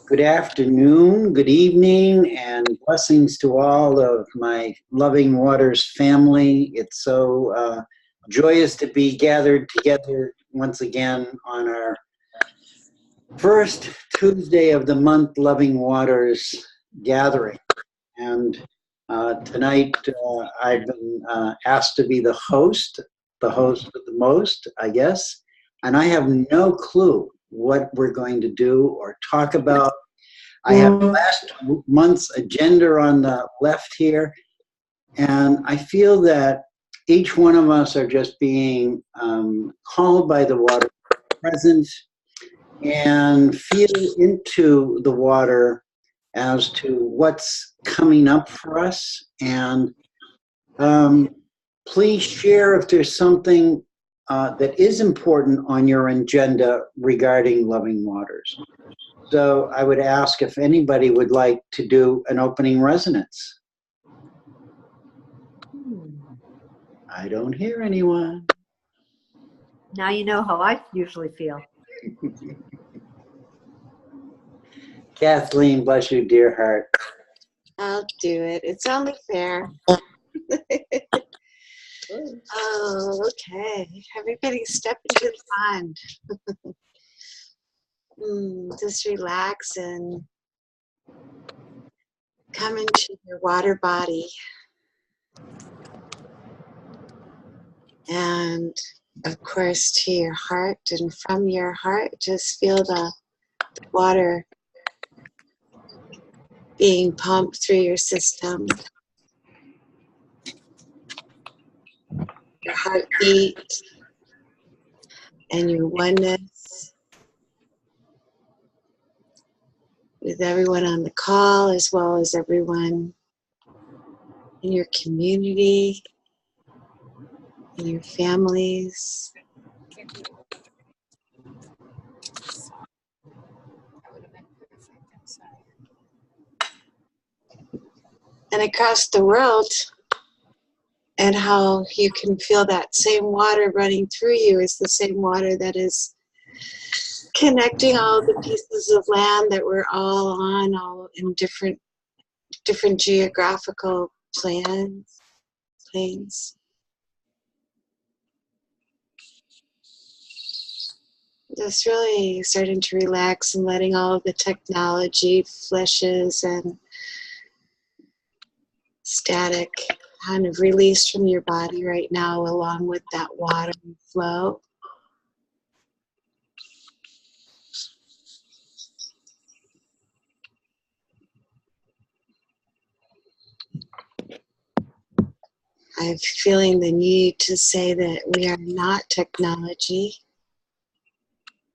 Good afternoon, good evening, and blessings to all of my Loving Waters family. It's so joyous to be gathered together once again on our first Tuesday of the month Loving Waters gathering. And tonight I've been asked to be the host with the most, I guess, and I have no clue what we're going to do or talk about. I have last month's agenda on the left here, and I feel that each one of us are just being called by the water present and feel into the water as to what's coming up for us. And please share if there's something that is important on your agenda regarding Loving Waters. So I would ask if anybody would like to do an opening resonance. I don't hear anyone. Now you know how I usually feel. Kathleen, bless you, dear heart. I'll do it. It's only fair. Oh, okay. Everybody step into the pond. Just relax and come into your water body. And of course to your heart, and from your heart just feel the water being pumped through your system. Your heartbeat and your oneness with everyone on the call, as well as everyone in your community, in your families. And across the world, and how you can feel that same water running through you is the same water that is connecting all the pieces of land that we're all on, all in different geographical planes. Just really starting to relax and letting all of the technology, flashes, and static kind of release from your body right now, along with that water flow. I'm feeling the need to say that we are not technology.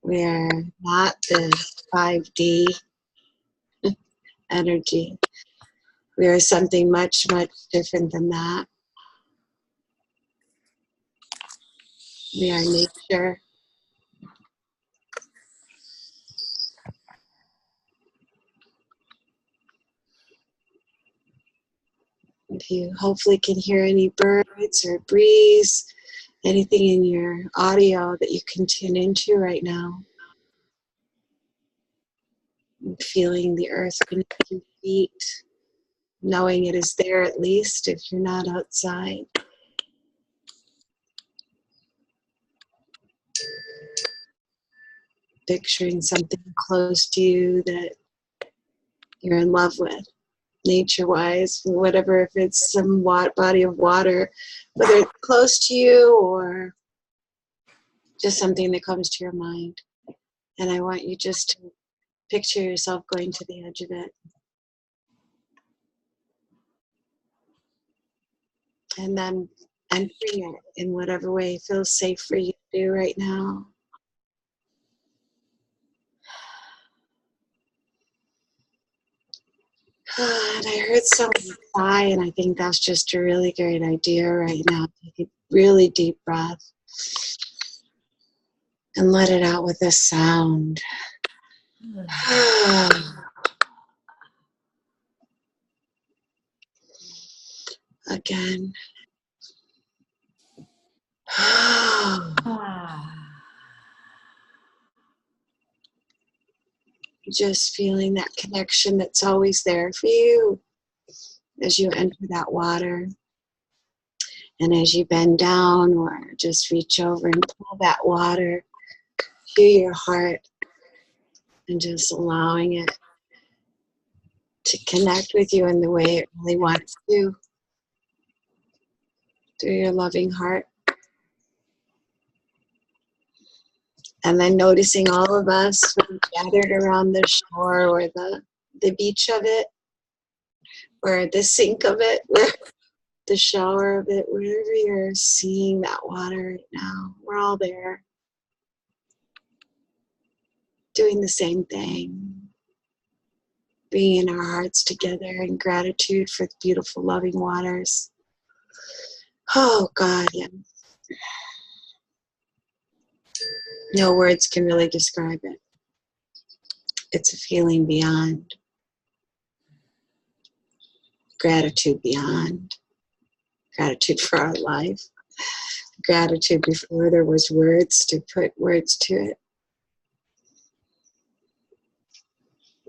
We are not the 5D energy. We are something much, much different than that. We are nature. If you hopefully can hear any birds or breeze, anything in your audio that you can tune into right now. And feeling the earth beneath your feet, knowing it is there at least if you're not outside. Picturing something close to you that you're in love with, nature-wise, whatever, if it's some body of water, whether it's close to you or just something that comes to your mind. And I want you just to picture yourself going to the edge of it. And then entering it in whatever way feels safe for you to do right now. And I heard someone sigh, and I think that's just a really great idea right now. Take a really deep breath and let it out with a sound. Again. Just feeling that connection that's always there for you as you enter that water. And as you bend down or just reach over and pull that water to your heart and just allowing it to connect with you in the way it really wants to, through your loving heart. And then noticing all of us gathered around the shore or the beach of it, or the sink of it, or the shower of it, wherever you're seeing that water right now. We're all there doing the same thing, bringing our hearts together in gratitude for the beautiful, loving waters. Oh, God, yeah. No words can really describe it. It's a feeling beyond, gratitude beyond, gratitude for our life, gratitude before there was words to put words to it.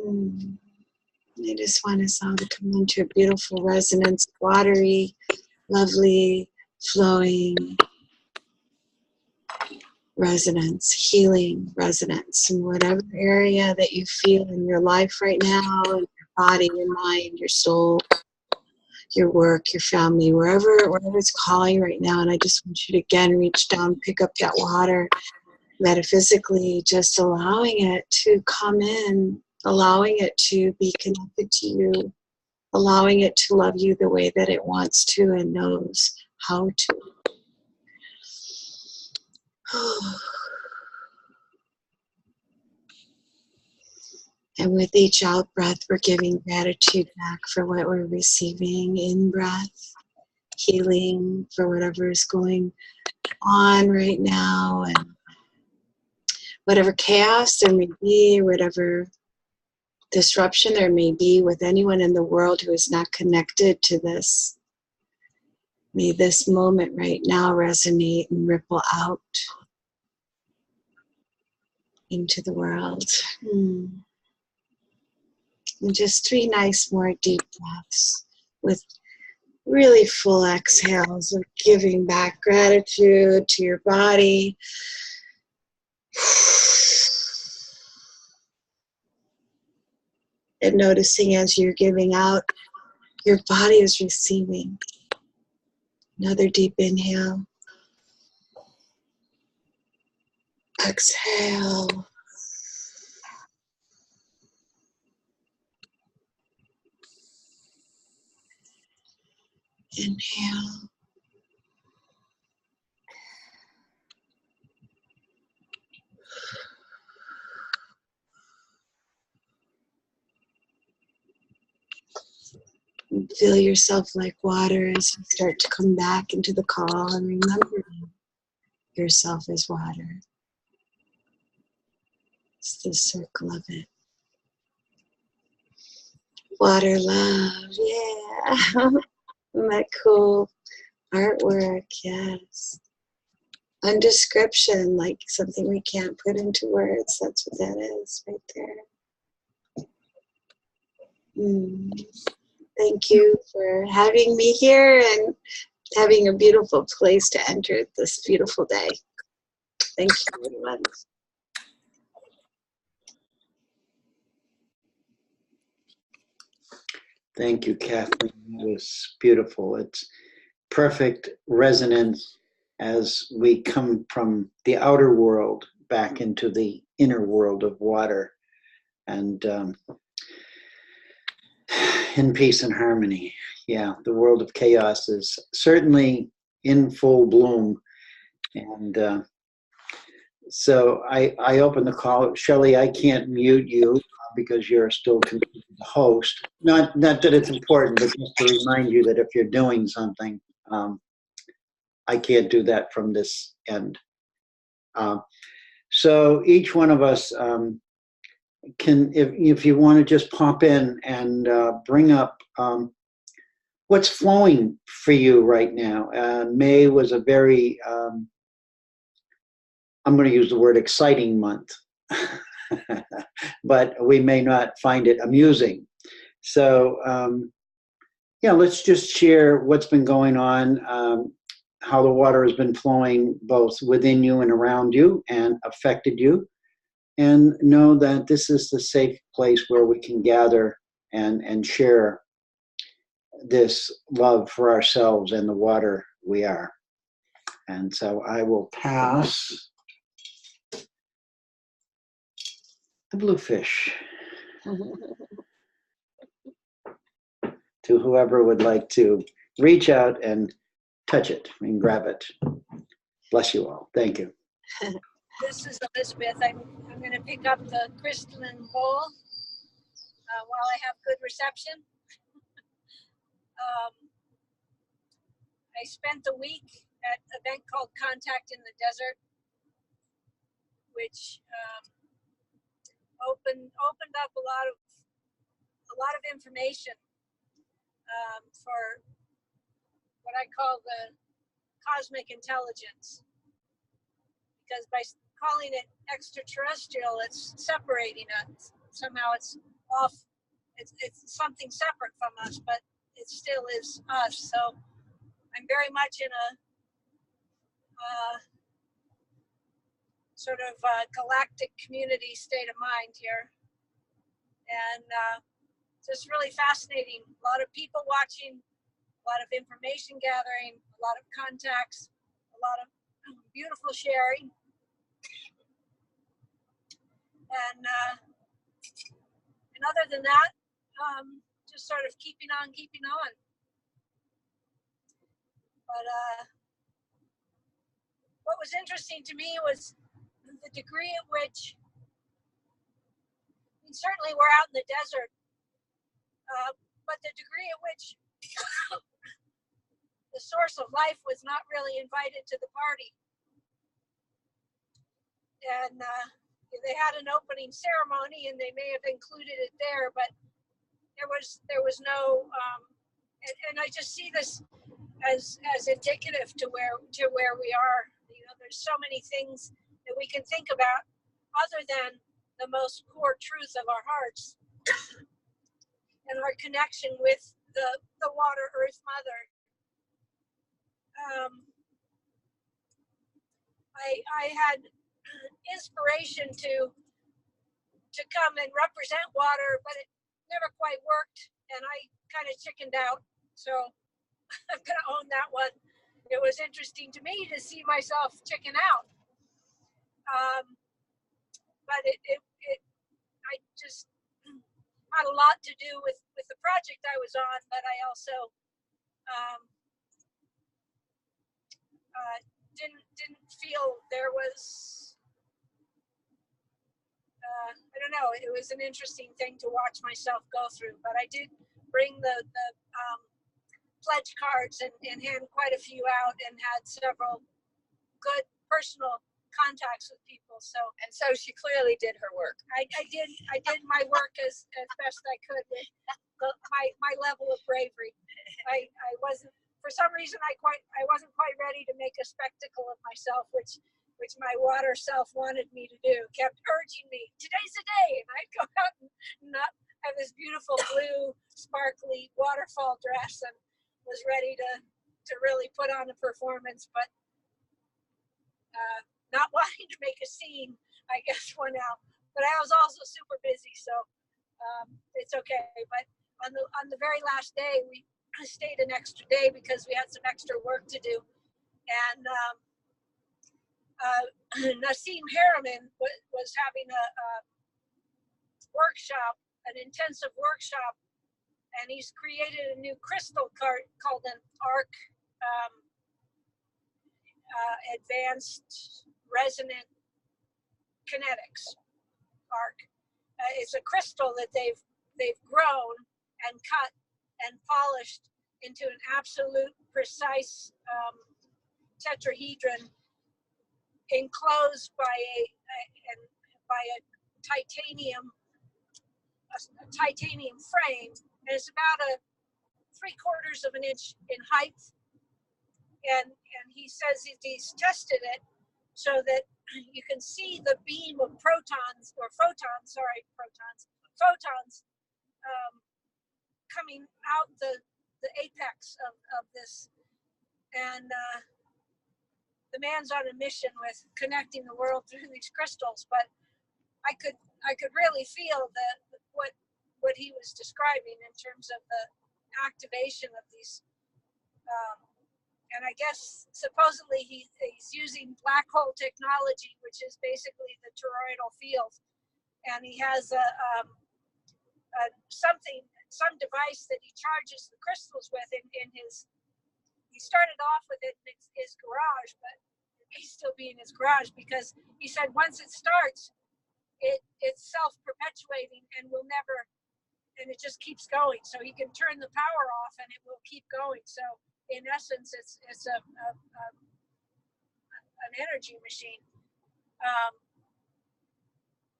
I just want us all to come into a beautiful resonance, watery, lovely, flowing resonance, healing resonance in whatever area that you feel in your life right now, in your body, your mind, your soul, your work, your family, wherever it's calling right now. And I just want you to again reach down, pick up that water, metaphysically, just allowing it to come in, allowing it to be connected to you, allowing it to love you the way that it wants to and knows how to. And with each out breath, we're giving gratitude back for what we're receiving in breath, healing for whatever is going on right now, and whatever chaos there may be, whatever disruption there may be with anyone in the world who is not connected to this. May this moment right now resonate and ripple out into the world. And just 3 nice more deep breaths with really full exhales of giving back gratitude to your body. And noticing as you're giving out, your body is receiving. Another deep inhale. Exhale. Inhale. And feel yourself like water as you start to come back into the call and remembering yourself as water. It's the circle of it. Water love, yeah. Isn't that cool? Artwork, yes. Undescription, like something we can't put into words. That's what that is right there. Thank you for having me here and having a beautiful place to enter this beautiful day. Thank you, everyone. Thank you, Kathleen. That was beautiful. It's perfect resonance as we come from the outer world back into the inner world of water, and in peace and harmony. Yeah, the world of chaos is certainly in full bloom. And so I open the call. Shelley, I can't mute you because you're still the host. Not that it's important, but just to remind you that if you're doing something, I can't do that from this end. So each one of us can, if you want to just pop in and bring up what's flowing for you right now. May was a very, I'm going to use the word exciting month. but we may not find it amusing. So, yeah, let's just share what's been going on, how the water has been flowing both within you and around you and affected you. And know that this is the safe place where we can gather and share this love for ourselves and the water we are. And so I will pass the bluefish to whoever would like to reach out and touch it and grab it. Bless you all. Thank you. This is Elizabeth. I'm going to pick up the crystalline bowl while I have good reception. I spent the week at an event called Contact in the Desert, which opened up a lot of information for what I call the cosmic intelligence. Because by calling it extraterrestrial, it's separating us. Somehow it's off. It's something separate from us, but it still is us. So I'm very much in a sort of galactic community state of mind here, and just really fascinating. A lot of people watching, a lot of information gathering, a lot of contacts, a lot of beautiful sharing, and other than that, just sort of keeping on. But what was interesting to me was the degree at which, I mean, certainly we're out in the desert, but the degree at which the source of life was not really invited to the party. And they had an opening ceremony, and they may have included it there, but there was no, and I just see this as indicative to where we are. You know, there's so many things that we can think about other than the most core truth of our hearts and our connection with the water, earth, mother. I had inspiration to come and represent water, but it never quite worked, and I kind of chickened out. So I'm gonna own that one. It was interesting to me to see myself chicken out, but I just had a lot to do with the project I was on, but I also didn't feel there was. I don't know. It was an interesting thing to watch myself go through, but I did bring the pledge cards and hand quite a few out, and had several good personal contacts with people. So she clearly did her work. I did my work as best I could with my level of bravery. I wasn't, for some reason, I wasn't quite ready to make a spectacle of myself, which my water self wanted me to do. Kept urging me, today's the day, and I'd go out and not have this beautiful blue sparkly waterfall dress, and was ready to really put on a performance, but not wanting to make a scene, I guess, went out. But I was also super busy, so it's okay. But on the very last day, we stayed an extra day because we had some extra work to do, and Nassim Harriman was having a workshop, an intensive workshop, and he's created a new crystal called an ARC, Advanced Resonant Kinetics, ARC. It's a crystal that they've grown and cut and polished into an absolute precise tetrahedron, enclosed by a titanium frame, and it's about a 3/4 of an inch in height. And he says that he's tested it so that you can see the beam of photons coming out the apex of this. And the man's on a mission with connecting the world through these crystals, but I could really feel what he was describing in terms of the activation of these. And I guess supposedly he's using black hole technology, which is basically the toroidal field, and he has some device that he charges the crystals with in his. He started off with it in his garage, but he's still being his garage because he said once it starts, it's self-perpetuating and will never, and it just keeps going. So he can turn the power off and it will keep going. So in essence, it's an energy machine.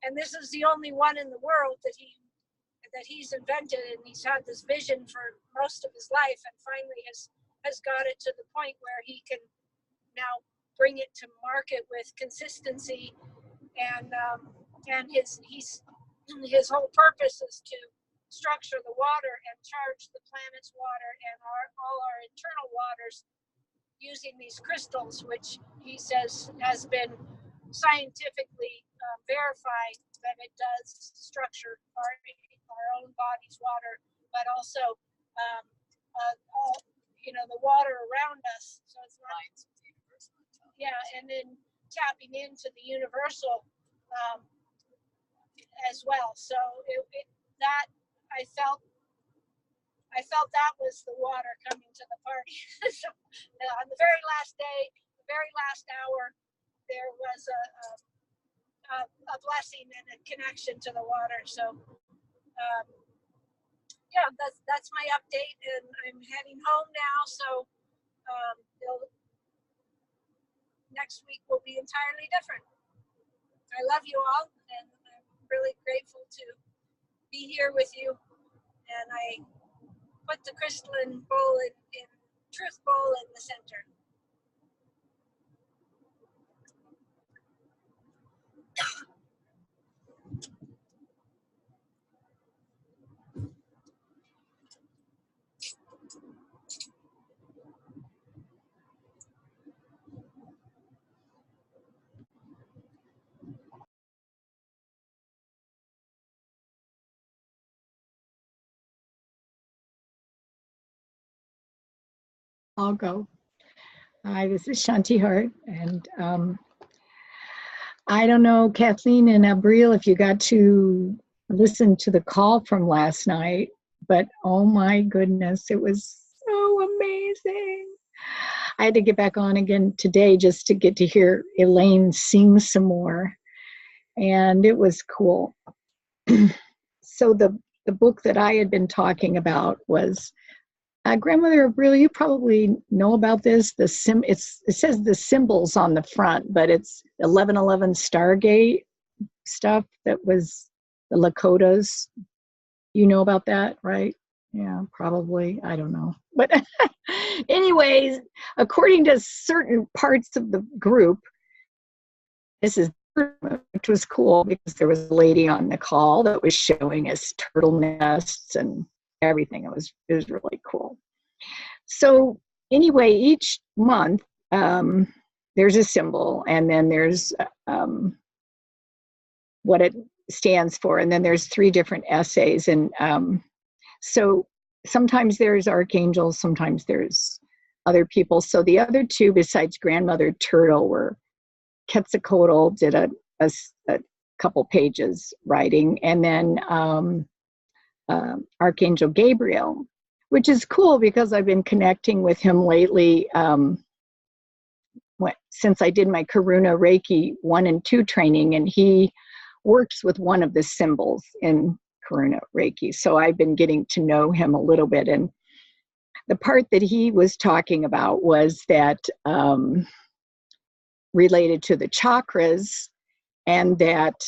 And this is the only one in the world that he's invented, and he's had this vision for most of his life, and finally has got it to the point where he can now bring it to market with consistency, and his whole purpose is to structure the water and charge the planet's water and all our internal waters using these crystals, which he says has been scientifically verified that it does structure our own body's water, but also all, the water around us. So it's not, and then tapping into the universal as well. So that I felt that was the water coming to the party. So on the very last day, the very last hour, there was a blessing and a connection to the water. So that's my update, and I'm heading home now. So next week will be entirely different. I love you all, and I'm really grateful to be here with you. And I put the crystalline bowl in truth bowl in the center. I'll go. Hi, this is Shanti Hart, and I don't know, Kathleen and Abril, if you got to listen to the call from last night, but oh my goodness, it was so amazing. I had to get back on again today just to get to hear Elaine sing some more, and it was cool. So the book that I had been talking about was Grandmother Abril, you probably know about this. It says the symbols on the front, but it's 1111 Stargate stuff that was the Lakotas. You know about that, right? Yeah, probably. I don't know. But anyways, according to certain parts of the group, this is, which was cool because there was a lady on the call that was showing us turtle nests and everything. It was really cool. So anyway, each month there's a symbol, and then there's what it stands for, and then there's 3 different essays. And so sometimes there's archangels, sometimes there's other people. So the other 2 besides Grandmother Turtle were Quetzalcoatl did a couple pages writing, and then Archangel Gabriel, which is cool because I've been connecting with him lately since I did my Karuna Reiki 1 and 2 training, and he works with one of the symbols in Karuna Reiki. So I've been getting to know him a little bit, and the part that he was talking about was that related to the chakras, and that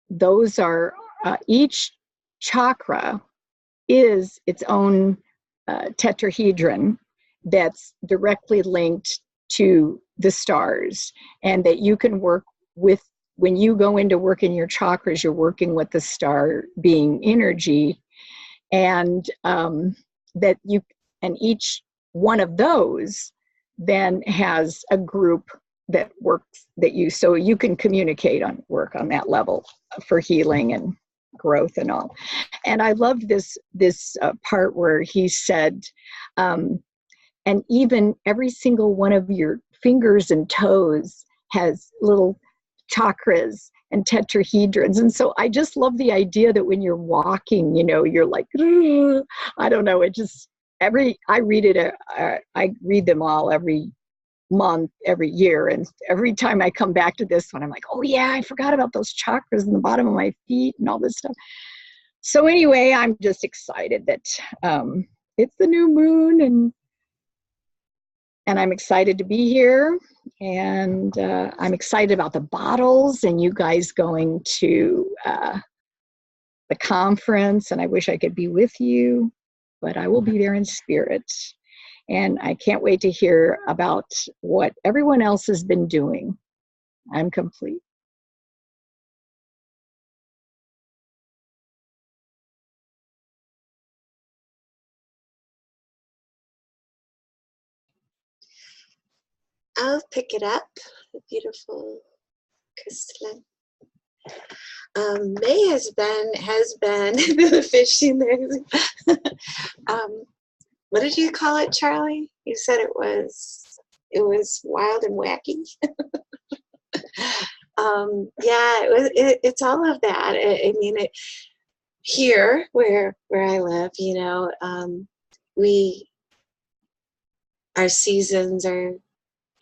those are each chakra is its own tetrahedron that's directly linked to the stars, and that you can work with, when you go into work in your chakras, you're working with the star being energy, and that you, and each one of those then has a group that works, that you, so you can communicate on, work on that level for healing and growth and all. And I loved this part where he said, and even every single one of your fingers and toes has little chakras and tetrahedrons. And so I just love the idea that when you're walking, you know, you're like, I don't know, it just, I read them all every month, every year. And every time I come back to this one, I'm like, oh yeah, I forgot about those chakras in the bottom of my feet and all this stuff. So anyway, I'm just excited that it's the new moon, and I'm excited to be here, and I'm excited about the bottles and you guys going to the conference, and I wish I could be with you, but I will be there in spirit. And I can't wait to hear about what everyone else has been doing. I'm complete. I'll pick it up. The beautiful crystalline. May has been the fishing there. What did you call it, Charlie? You said it was wild and wacky. Yeah, it's all of that. I mean, here where I live, you know, our seasons are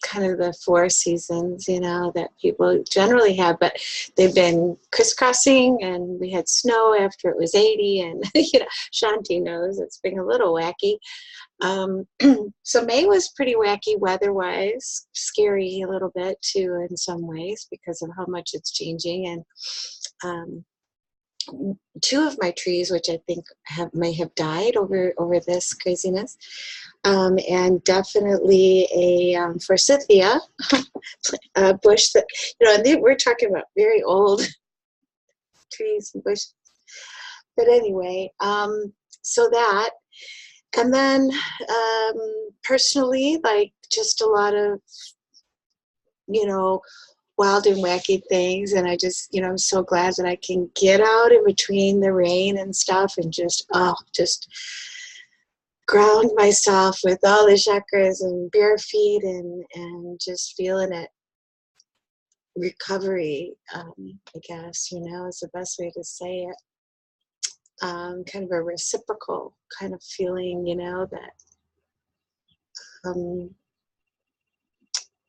kind of the 4 seasons, you know, that people generally have, but they've been crisscrossing, and we had snow after it was 80, and you know, Shanti knows it's been a little wacky. So May was pretty wacky weather-wise, scary a little bit too in some ways because of how much it's changing. And 2 of my trees, which I think may have died over this craziness, and definitely a forsythia bush that, you know, and we're talking about very old trees and bushes. But anyway, so that, and then personally, like just a lot of, you know, wild and wacky things, and I just, you know, I'm so glad that I can get out in between the rain and stuff and just ground myself with all the chakras and bare feet and just feeling it. Recovery, I guess, you know, is the best way to say it. Kind of a reciprocal kind of feeling, you know, that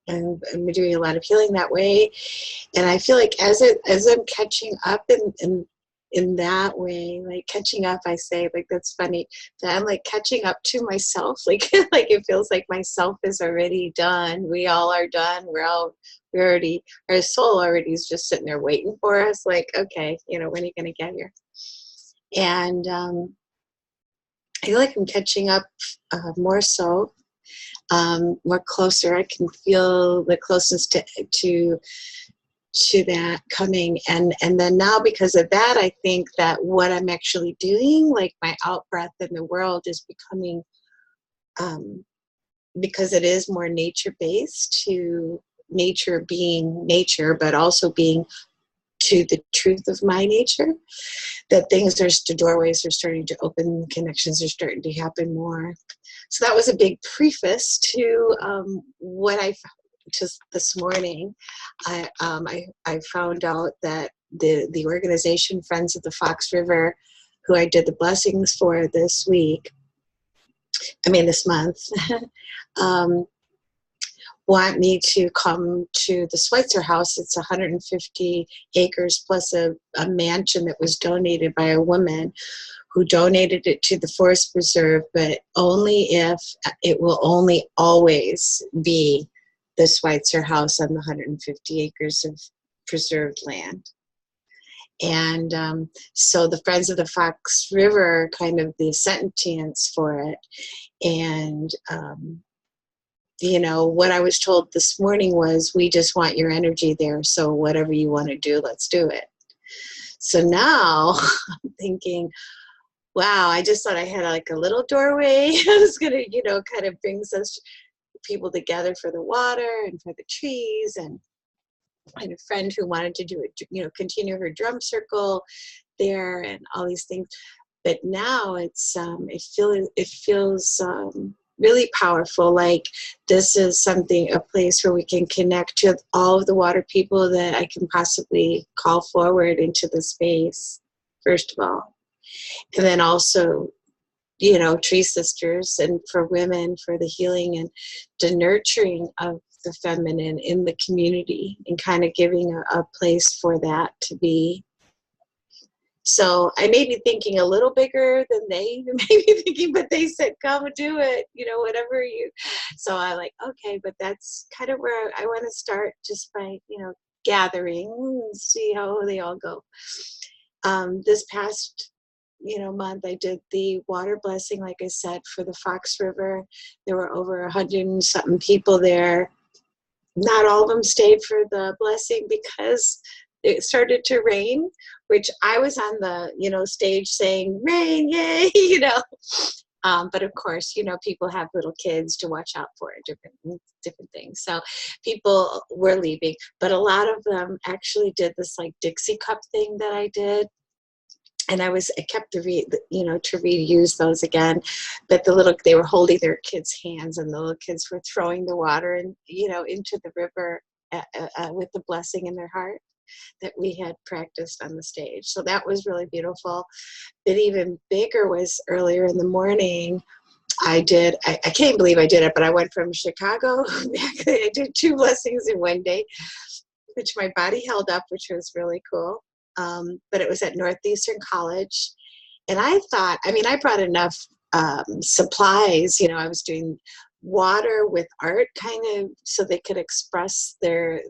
and I'm doing a lot of healing that way. And I feel like as I'm catching up in that way, like catching up, I say, like, that's funny that I'm like catching up to myself, like like it feels like myself is already done. We all are done. Our soul already is just sitting there waiting for us, like, okay, you know, when are you gonna get here? And I feel like I'm catching up more so, more closer. I can feel the closeness to that coming, and then now because of that, I think that what I'm actually doing, like my out breath in the world, is becoming, because it is more nature based, to nature being nature, but also being to the truth of my nature, that the doorways are starting to open, connections are starting to happen more. So that was a big preface to what I just this morning. I found out that the organization Friends of the Fox River, who I did the blessings for this month, want me to come to the Schweitzer House. It's 150 acres plus a mansion that was donated by a woman who donated it to the Forest Preserve, but only if it will only always be the Schweitzer House on the 150 acres of preserved land. And so the Friends of the Fox River, kind of the sentence for it, and what I was told this morning was, we just want your energy there. So whatever you want to do, let's do it. So now I'm thinking, wow, I just thought I had like a little doorway. I was going to, kind of brings us people together for the water and for the trees. And I had a friend who wanted to do it, continue her drum circle there and all these things. But now it feels really powerful. Like this is a place where we can connect to all of the water people that I can possibly call forward into the space, first of all. And then also, tree sisters, and for women, for the healing and the nurturing of the feminine in the community, and kind of giving a place for that to be. So I may be thinking a little bigger than they may be thinking, but they said, come and do it, whatever you. So I'm like, okay, but that's kind of where I want to start, just by, gathering and see how they all go. This past, month, I did the water blessing, like I said, for the Fox River. There were over 100 and something people there. Not all of them stayed for the blessing because it started to rain, which I was on the, stage saying, rain, yay, but of course, people have little kids to watch out for, different things. So people were leaving, but a lot of them actually did this like Dixie cup thing that I did. And I kept to reuse those again, but they were holding their kids' hands, and the little kids were throwing the water and, into the river with the blessing in their heart that we had practiced on the stage. So that was really beautiful. But even bigger was earlier in the morning. I can't believe I did it, but I went from Chicago. I did 2 blessings in one day, which my body held up, which was really cool. But it was at Northeastern College. And I thought, I brought enough supplies. I was doing water with art, kind of, so they could express their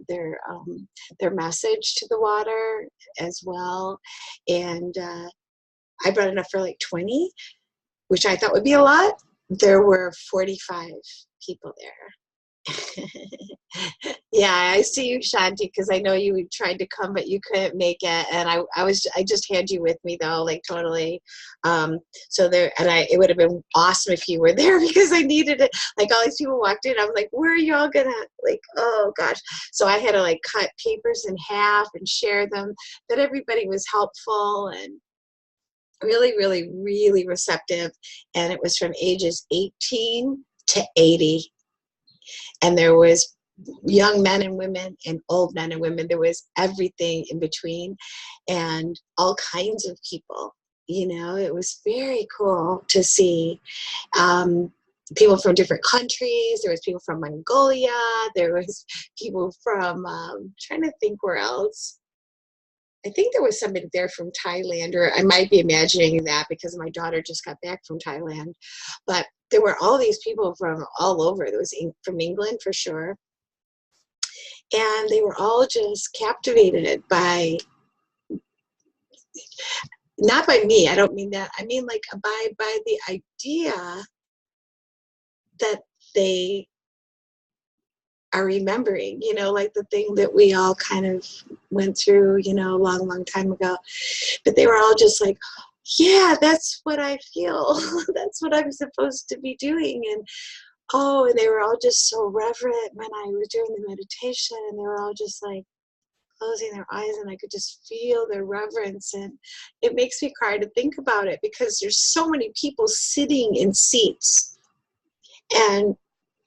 message to the water as well. And I brought enough for like 20, which I thought would be a lot. There were 45 people there. Yeah, I see you, Shanti, because I know you tried to come, but you couldn't make it. And I just had you with me though, like totally. So there, and it would have been awesome if you were there, because I needed it. Like all these people walked in, I was like, where are y'all gonna, like, oh gosh. So I had to like cut papers in half and share them, that everybody was helpful and really, really, really receptive. And it was from ages 18 to 80. And there was young men and women and old men and women. There was everything in between, and all kinds of people. It was very cool to see people from different countries. There was people from Mongolia. There was people from, trying to think where else. I think there was somebody there from Thailand, or I might be imagining that because my daughter just got back from Thailand. But there were all these people from all over. There was from England for sure. And they were all just captivated by, not by me, I don't mean that. I mean like by the idea that they are remembering, like the thing that we all kind of went through, a long, long time ago. But they were all just like, yeah, that's what I feel. That's what I'm supposed to be doing. And they were all just so reverent when I was doing the meditation, and they were all just like closing their eyes, and I could just feel their reverence. And it makes me cry to think about it, because there's so many people sitting in seats. And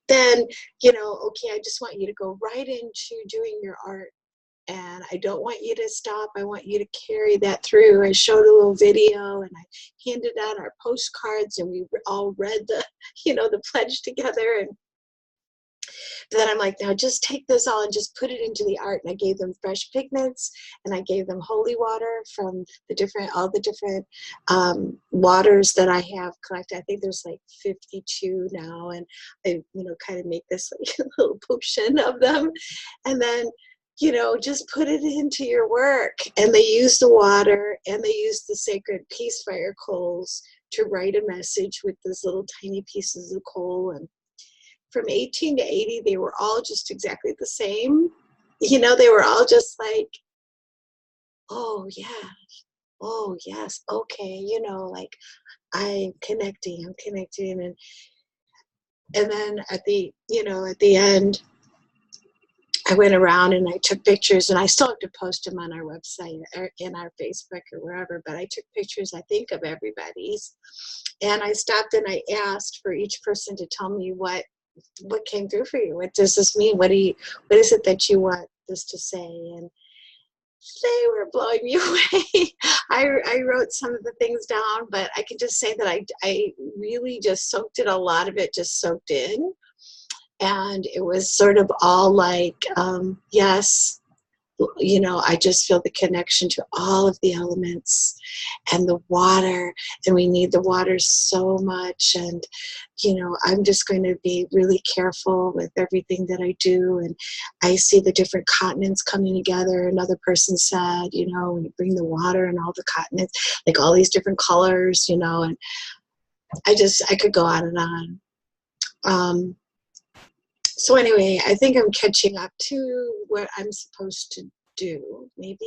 then, okay, I just want you to go right into doing your art. And I don't want you to stop. I want you to carry that through. I showed a little video, and I handed out our postcards, and we all read the pledge together. And then I'm like, now just take this all and just put it into the art. And I gave them fresh pigments, and I gave them holy water from all the different waters that I have collected. I think there's like 52 now. And I, kind of make this like a little potion of them. And then, just put it into your work. And they use the water, and they use the sacred peace fire coals to write a message with those little tiny pieces of coal. And from 18 to 80, they were all just exactly the same. You know, they were all just like, oh yeah, oh yes, okay, you know, like I'm connecting, and then at the, you know, at the end, I went around and I took pictures, and I still have to post them on our website or in our Facebook or wherever, but I took pictures, I think, of everybody's. And I stopped and I asked for each person to tell me what came through for you. What does this mean? What is it that you want this to say? And they were blowing me away. I wrote some of the things down, but I can just say that I really just soaked it, a lot of it just soaked in. And it was sort of all like, yes, you know, I just feel the connection to all of the elements and the water, and we need the water so much. And, you know, I'm just going to be really careful with everything that I do. And I see the different continents coming together. Another person said, you know, when you bring the water and all the continents, like all these different colors, you know, and I could go on and on. So anyway, I think I'm catching up to what I'm supposed to do, maybe,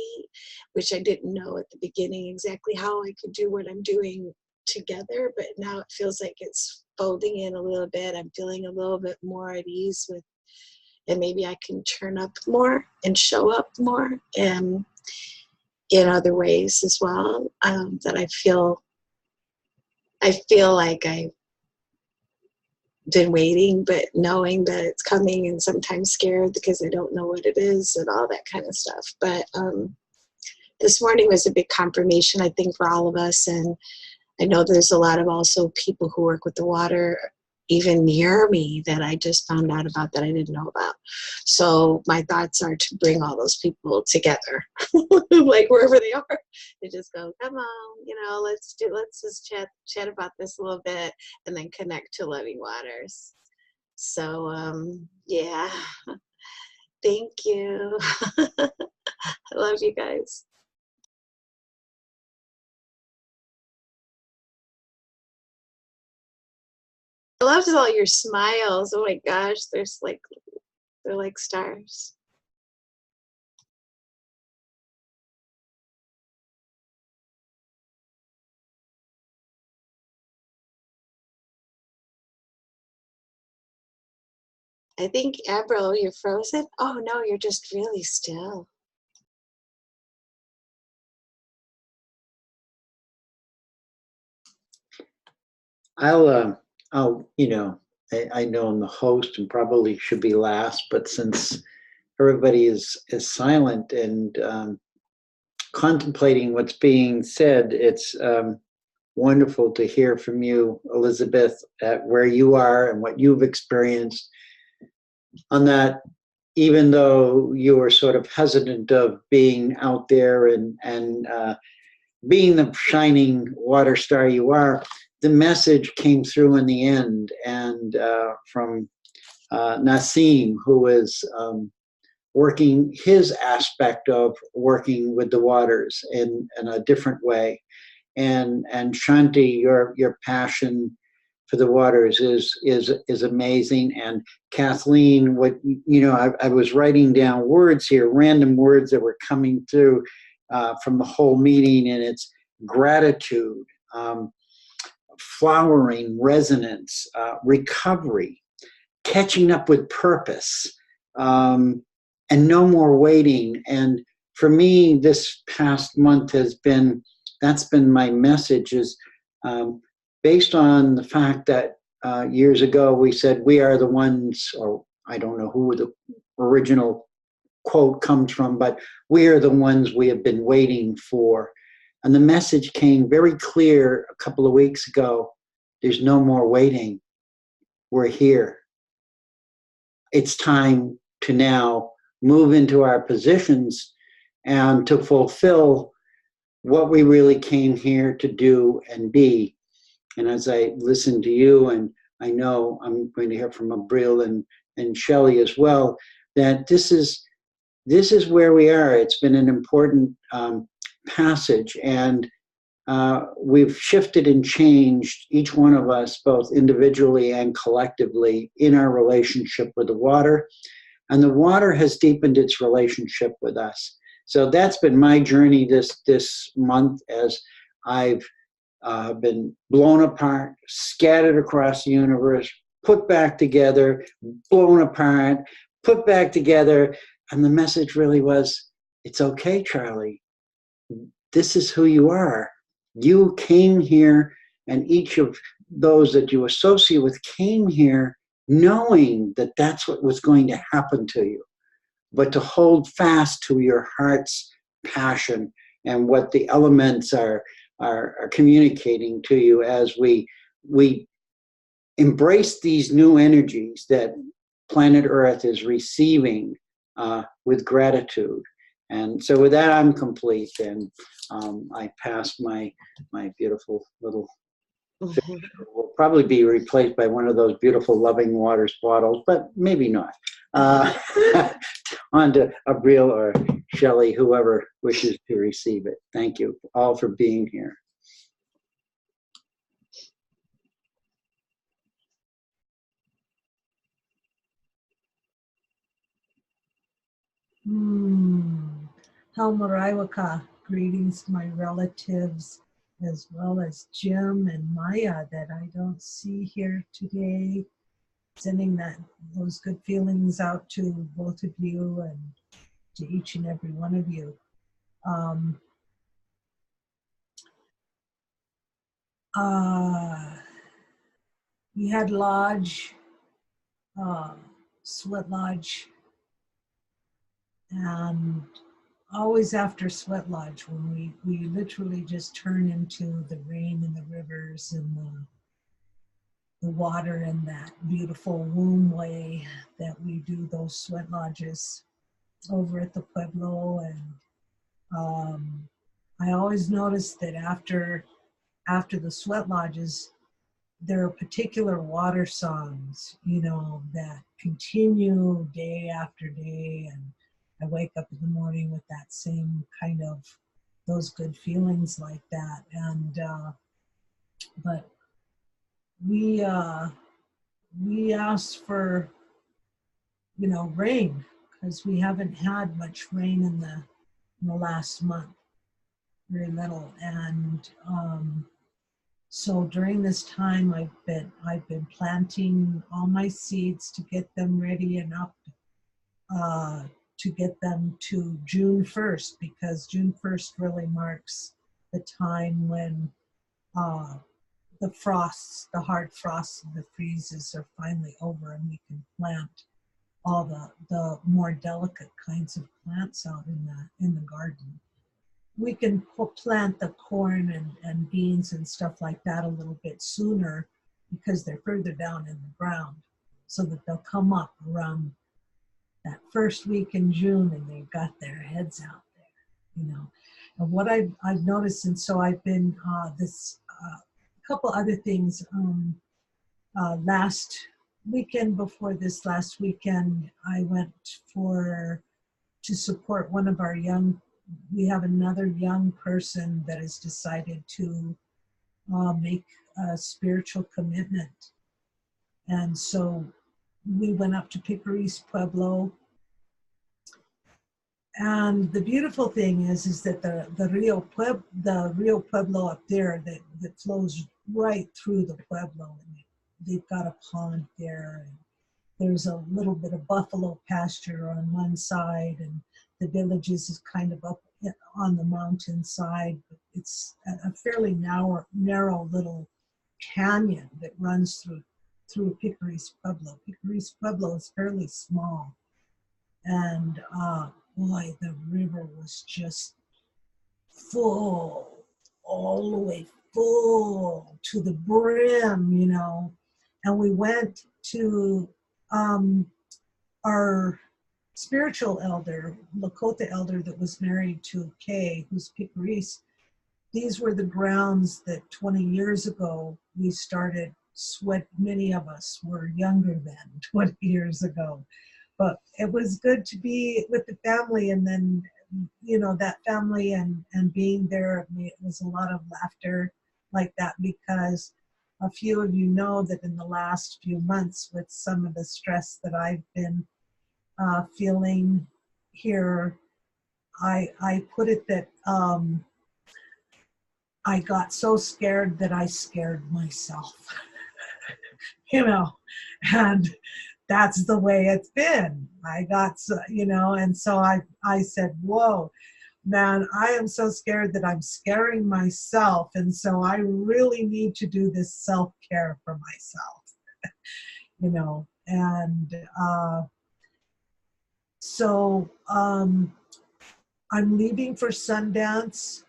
which I didn't know at the beginning exactly how I could do what I'm doing together, but now it feels like it's folding in a little bit. I'm feeling a little bit more at ease with, and maybe I can turn up more and show up more in other ways as well, that I feel like I've been waiting, but knowing that it's coming, and sometimes scared because I don't know what it is and all that kind of stuff. But this morning was a big confirmation, I think, for all of us. And I know there's a lot of also people who work with the water even near me that I just found out about that I didn't know about. So my thoughts are to bring all those people together, like wherever they are, to just go, come on, you know, let's just chat about this a little bit, and then connect to living waters. So yeah, thank you. I love you guys. I loved all your smiles. Oh my gosh, they're like stars. I think, Avril, you're frozen. Oh no, you're just really still. I'll, you know, I know I'm the host and probably should be last, but since everybody is silent and contemplating what's being said, it's wonderful to hear from you, Elizabeth, at where you are and what you've experienced on that. Even though you were sort of hesitant of being out there and being the shining water star you are, the message came through in the end, and from Nassim, who is working his aspect of working with the waters in a different way, and Shanti, your passion for the waters is amazing. And Kathleen, what you know, I was writing down words here, random words that were coming through from the whole meeting, and it's gratitude, flowering, resonance, recovery, catching up with purpose, and no more waiting. And for me, this past month that's been my message, is based on the fact that years ago we said we are the ones, or I don't know who the original quote comes from, but we are the ones we have been waiting for. And the message came very clear a couple of weeks ago. There's no more waiting. We're here. It's time to now move into our positions and to fulfill what we really came here to do and be. And as I listen to you, and I know I'm going to hear from Abril and Shelley as well, that this is where we are. It's been an important passage, and we've shifted and changed, each one of us, both individually and collectively, in our relationship with the water. And the water has deepened its relationship with us. So that's been my journey this month, as I've been blown apart, scattered across the universe, put back together, blown apart, put back together. And the message really was, it's okay, Charlie. This is who you are. You came here, and each of those that you associate with came here knowing that that's what was going to happen to you. But to hold fast to your heart's passion and what the elements are communicating to you as we embrace these new energies that planet Earth is receiving with gratitude. And so with that, I'm complete, and I pass my beautiful little fish. Will probably be replaced by one of those beautiful Loving Waters bottles, but maybe not. On to Abril or Shelley, whoever wishes to receive it. Thank you all for being here. Halmaraiwaka, greetings to my relatives, as well as Jim and Maya that I don't see here today. Sending those good feelings out to both of you and to each and every one of you. We had lodge, sweat lodge, and always after sweat lodge, when we literally just turn into the rain and the rivers and the water in that beautiful womb way that we do those sweat lodges over at the Pueblo. And I always notice that after the sweat lodges, there are particular water songs, that continue day after day. And I wake up in the morning with that same kind of, those good feelings like that. And, but we asked for, rain, because we haven't had much rain in the last month, very little. And, so during this time, I've been planting all my seeds to get them ready and up, to get them to June 1st, because June 1st really marks the time when the frosts, the hard frosts and the freezes are finally over, and we can plant all the more delicate kinds of plants out in the garden. We can plant the corn and beans and stuff like that a little bit sooner, because they're further down in the ground, so that they'll come up around that first week in June, and they've got their heads out there, And what I've noticed, and so I've been a couple other things. Last weekend, before this last weekend, I went to support one of our we have another young person that has decided to make a spiritual commitment. And so we went up to Picaris Pueblo. And the beautiful thing is that the Rio Pueblo up there that flows right through the Pueblo. And they've got a pond there, and there's a little bit of buffalo pasture on one side, and the villages is kind of up on the mountainside. It's a fairly narrow little canyon that runs through Picaris Pueblo. Picaris Pueblo is fairly small, and boy, the river was just full, all the way full to the brim, And we went to our spiritual elder, Lakota elder that was married to Kay, who's Picaris. These were the grounds that 20 years ago we started many of us were younger than 20 years ago. But it was good to be with the family, and then you know, that family and being there, it was a lot of laughter like that, because a few of you know that in the last few months, with some of the stress that I've been feeling here, I put it that I got so scared that I scared myself, you know, and that's the way it's been. I got, you know, and so I said, whoa, man, I am so scared that I'm scaring myself. And so I really need to do this self-care for myself, you know, and so I'm leaving for Sundance.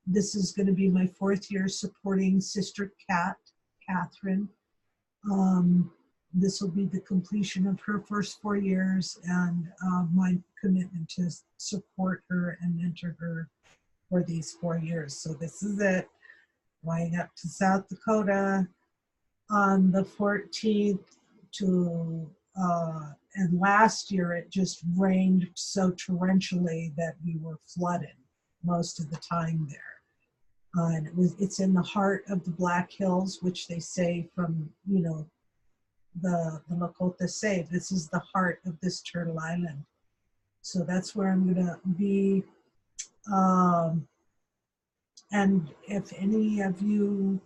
This is going to be my 4th year supporting Sister Catherine. This will be the completion of her first 4 years, and my commitment to support her and mentor her for these 4 years. So this is it. Flying up to South Dakota on the 14th to and last year it just rained so torrentially that we were flooded most of the time there. And it's in the heart of the Black Hills, which they say from, you know, the Lakota say this is the heart of this Turtle Island. So that's where I'm gonna be. And if any of you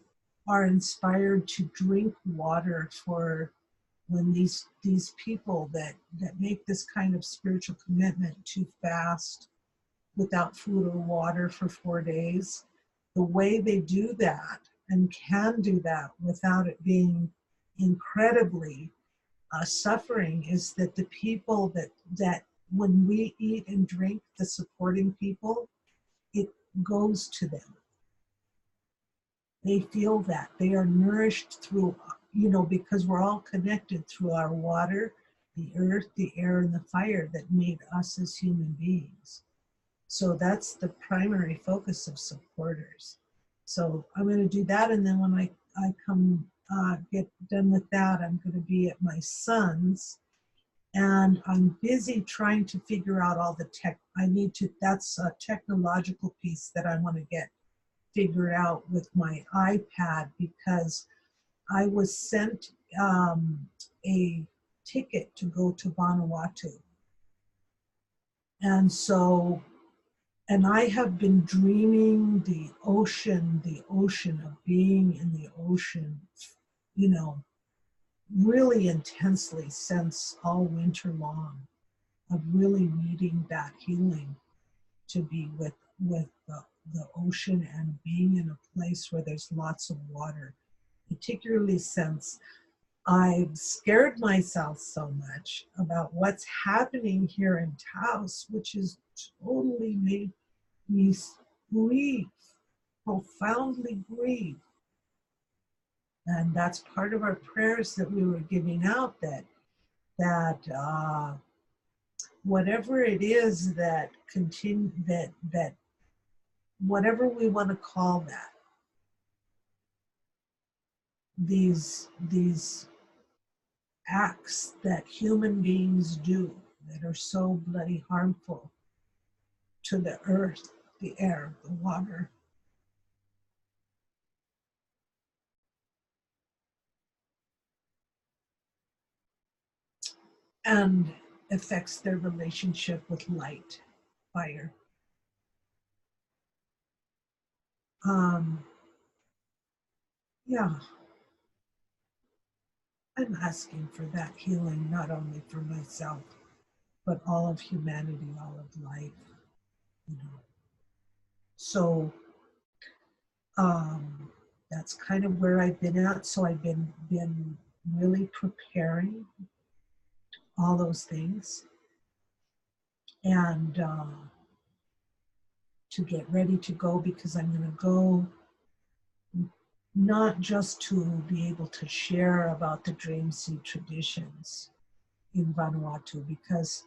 are inspired to drink water for when these people that make this kind of spiritual commitment to fast without food or water for 4 days, the way they do that and can do that without it being incredibly suffering is that the people that when we eat and drink, the supporting people, it goes to them. They feel that they are nourished through, you know, because we're all connected through our water, the earth, the air, and the fire that made us as human beings. So that's the primary focus of supporters. So I'm going to do that, and then when I come get done with that, I'm going to be at my son's, and I'm busy trying to figure out all the tech. That's a technological piece that I want to get figured out with my iPad, because I was sent a ticket to go to Vanuatu. And so, and I have been dreaming the ocean of being in the ocean, you know, really intensely since all winter long, of really needing that healing to be with the ocean and being in a place where there's lots of water, particularly since I've scared myself so much about what's happening here in Taos, which has totally made me grieve, profoundly grieve. And that's part of our prayers that we were giving out, that whatever it is that that whatever we want to call that, these acts that human beings do that are so bloody harmful to the earth, the air, the water, and affects their relationship with light, fire. Yeah, I'm asking for that healing, not only for myself, but all of humanity, all of life, you know. So that's kind of where I've been at. So I've been really preparing all those things, and to get ready to go, because I'm going to go not just to be able to share about the Dream Seed traditions in Vanuatu, because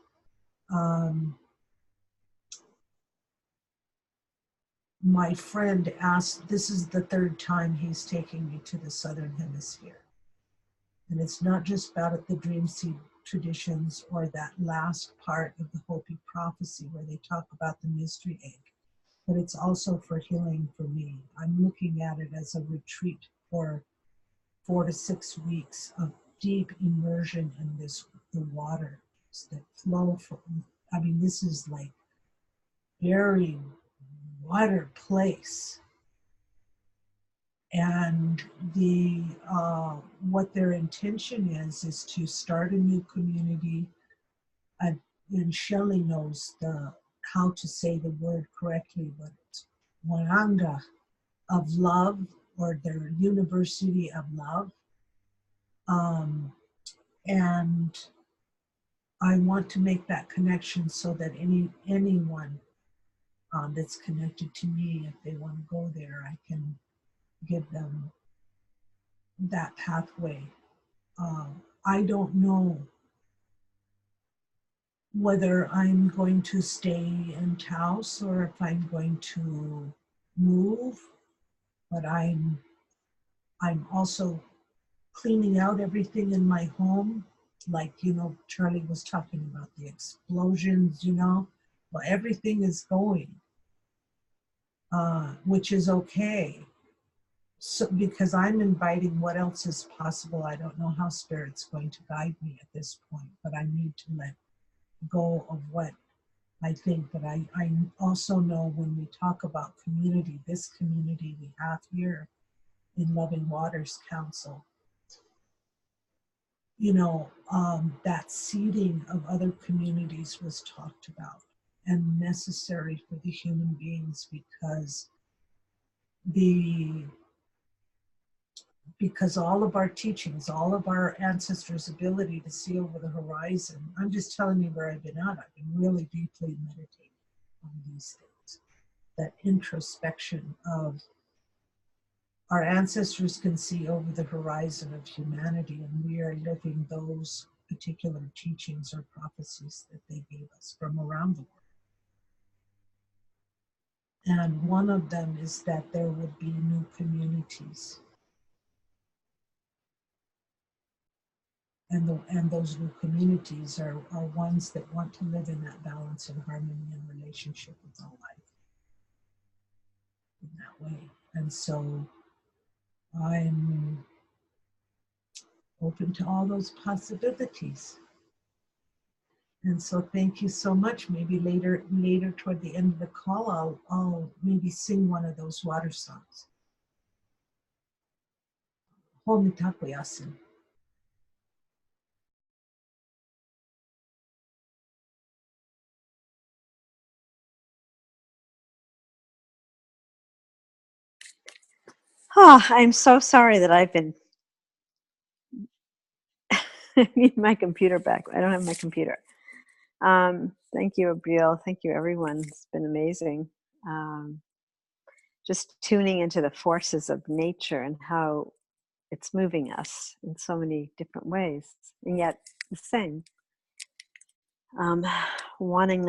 my friend asked, this is the 3rd time he's taking me to the Southern Hemisphere. And it's not just about the Dream Seed traditions, or that last part of the Hopi prophecy where they talk about the mystery egg. But it's also for healing for me. I'm looking at it as a retreat for 4 to 6 weeks of deep immersion in the water that flow from, I mean, this is like very water place. And what their intention is to start a new community. And Shelley knows how to say the word correctly, but it's Waranga of love, or their University of Love. And I want to make that connection so that anyone that's connected to me, if they want to go there, I can give them that pathway. I don't know whether I'm going to stay in Taos or if I'm going to move, but I'm also cleaning out everything in my home. Like, Charlie was talking about the explosions, well, everything is going, which is okay. So, because I'm inviting what else is possible. I don't know how Spirit's going to guide me at this point, but I need to let go of what I think. But I also know when we talk about community, this community we have here in Loving Waters Council, that seeding of other communities was talked about and necessary for the human beings, because all of our teachings, all of our ancestors' ability to see over the horizon. I'm just telling you where I've been at. I've been really deeply meditating on these things. That introspection of our ancestors can see over the horizon of humanity, and we are living those particular teachings or prophecies that they gave us from around the world. And one of them is that there would be new communities. And those new communities are ones that want to live in that balance and harmony and relationship with all life in that way. And so I'm open to all those possibilities. And so thank you so much. Maybe later toward the end of the call, I'll maybe sing one of those water songs. Homitakuyasin. Oh, I'm so sorry that I've been. I need my computer back. I don't have my computer. Thank you, Abriel. Thank you, everyone. It's been amazing. Just tuning into the forces of nature and how it's moving us in so many different ways, and yet the same. Wanting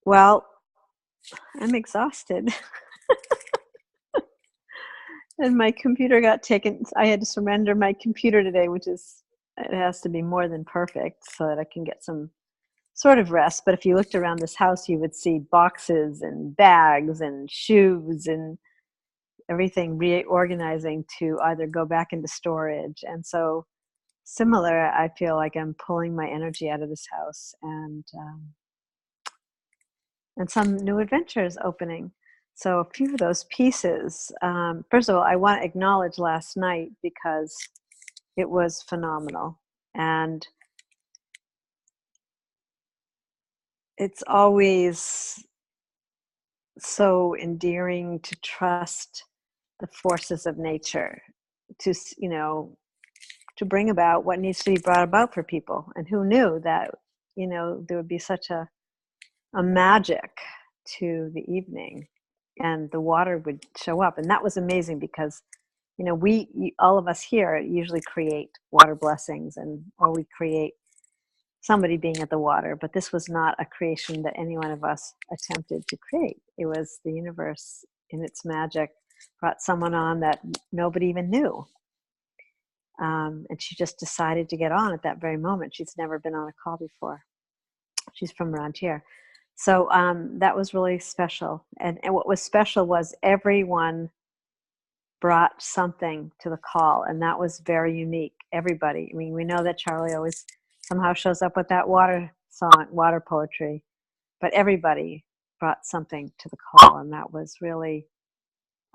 well, I'm exhausted. And my computer got taken. I had to surrender my computer today, it has to be more than perfect so that I can get some sort of rest. But if you looked around this house, you would see boxes and bags and shoes and everything reorganizing to either go back into storage. And so similar, I feel like I'm pulling my energy out of this house, and some new adventures opening. So a few of those pieces. First of all, I want to acknowledge last night because it was phenomenal. And it's always so endearing to trust the forces of nature to, to bring about what needs to be brought about for people. And who knew that, there would be such a magic to the evening and the water would show up. And that was amazing because, all of us here usually create water blessings or we create somebody being at the water, but this was not a creation that any one of us attempted to create. It was the universe in its magic brought someone on that nobody even knew. And she just decided to get on at that very moment. She's never been on a call before. She's from around here. So that was really special. And what was special was everyone brought something to the call, and that was very unique. Everybody. I mean, we know that Charlie always somehow shows up with that water song, water poetry, but everybody brought something to the call, and that was really,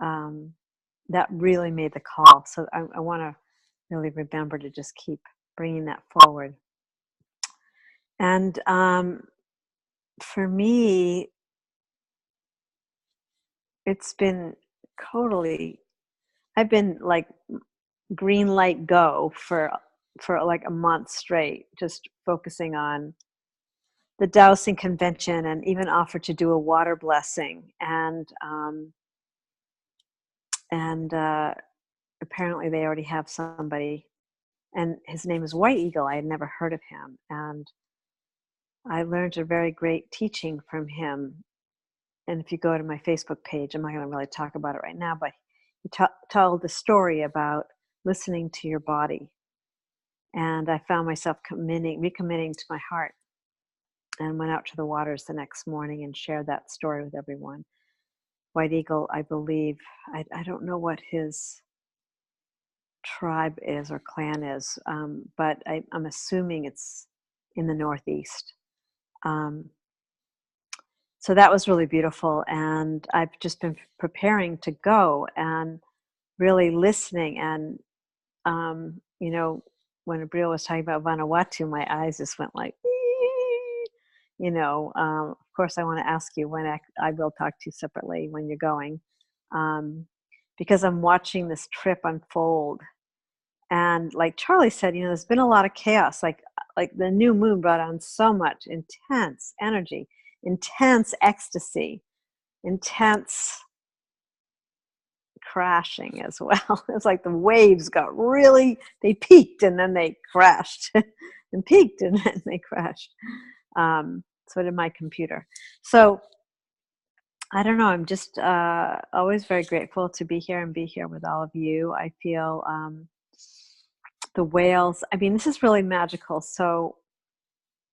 that really made the call. So I want to really remember to just keep bringing that forward. And for me, it's been totally, I've been like green light go for like a month straight, just focusing on the dowsing convention, and even offered to do a water blessing. And apparently they already have somebody, and his name is White Eagle. I had never heard of him, and I learned a very great teaching from him. And if you go to my Facebook page, I'm not going to really talk about it right now, but he told the story about listening to your body. And I found myself recommitting to my heart, and went out to the waters the next morning and shared that story with everyone. White Eagle, I believe, I don't know what his tribe is or clan is, but I'm assuming it's in the Northeast. So that was really beautiful, and I've just been preparing to go and really listening. And you know, when Abril was talking about Vanuatu, my eyes just went like, you know. Of course, I want to ask you when I will talk to you separately when you're going, because I'm watching this trip unfold. And like Charlie said, you know, there's been a lot of chaos. Like the new moon brought on so much intense energy, intense ecstasy, intense crashing as well. It's like the waves got really, they peaked and then they crashed, and peaked and then they crashed. So did my computer. So I don't know. I'm just always very grateful to be here and be here with all of you. I feel the whales. I mean, this is really magical. So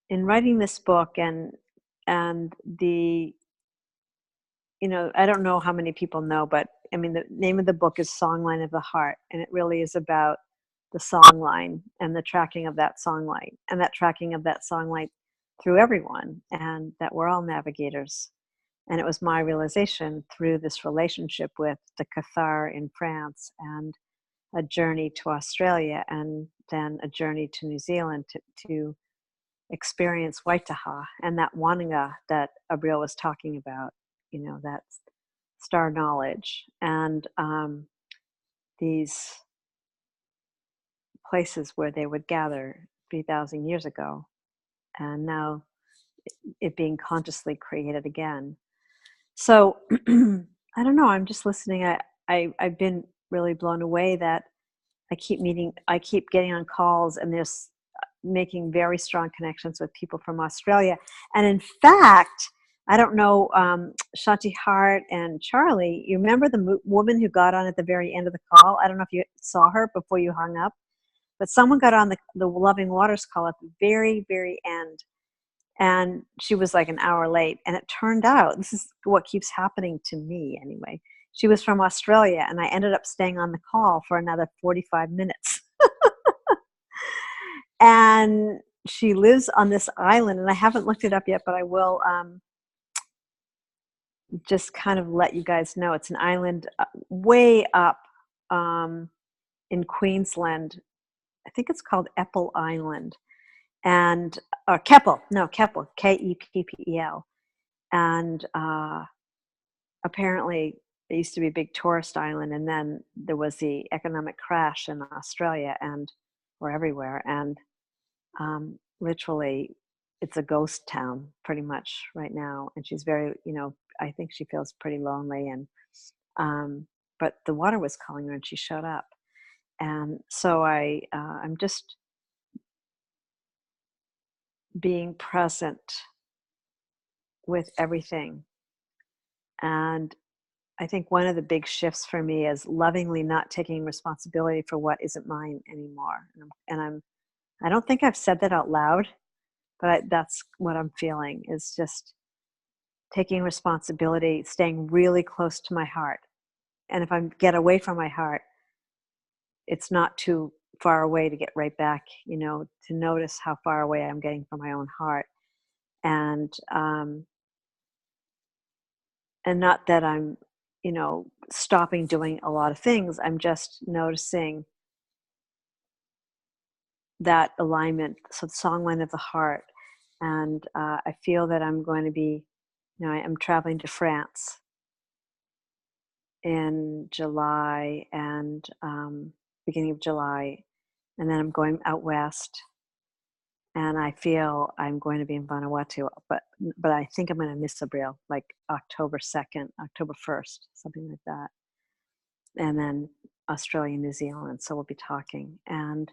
in writing this book, and the, you know, I don't know how many people know, but I mean, the name of the book is Songline of the Heart, and it really is about the song line and the tracking of that song line, and that tracking of that song line through everyone, and that we're all navigators. And it was my realization through this relationship with the Cathar in France, and a journey to Australia, and then a journey to New Zealand to experience Waitaha and that Wananga that Abril was talking about, you know, that star knowledge, and these places where they would gather 3,000 years ago, and now it being consciously created again. So I don't know, I'm just listening. I've been really blown away that I keep getting on calls, and there's making very strong connections with people from Australia. And in fact, I don't know, Shanti Hart and Charlie, you remember the woman who got on at the very end of the call? I don't know if you saw her before you hung up, but someone got on the Loving Waters call at the very, very end. And she was like an hour late. And it turned out, this is what keeps happening to me anyway, she was from Australia, and I ended up staying on the call for another 45 minutes. And she lives on this island, and I haven't looked it up yet, but I will just kind of let you guys know. It's an island way up in Queensland. I think it's called Keppel Island, and Keppel, Keppel, and apparently it used to be a big tourist island, and then there was the economic crash in Australia or everywhere, and literally it's a ghost town pretty much right now. And she's very, you know, I think she feels pretty lonely, and but the water was calling her and she showed up. And so I'm just being present with everything. And I think one of the big shifts for me is lovingly not taking responsibility for what isn't mine anymore. I don't think I've said that out loud, but that's what I'm feeling, is just taking responsibility, staying really close to my heart. And if I get away from my heart, it's not too far away to get right back, to notice how far away I'm getting from my own heart. And not that I'm, stopping doing a lot of things. I'm just noticing that alignment, so the song line of the heart. And I feel that I'm going to be, I'm traveling to France in July and beginning of July, and then I'm going out west. And I feel I'm going to be in Vanuatu, but I think I'm going to miss Abril, like October 2nd, October 1st, something like that. And then Australia, New Zealand. So we'll be talking. And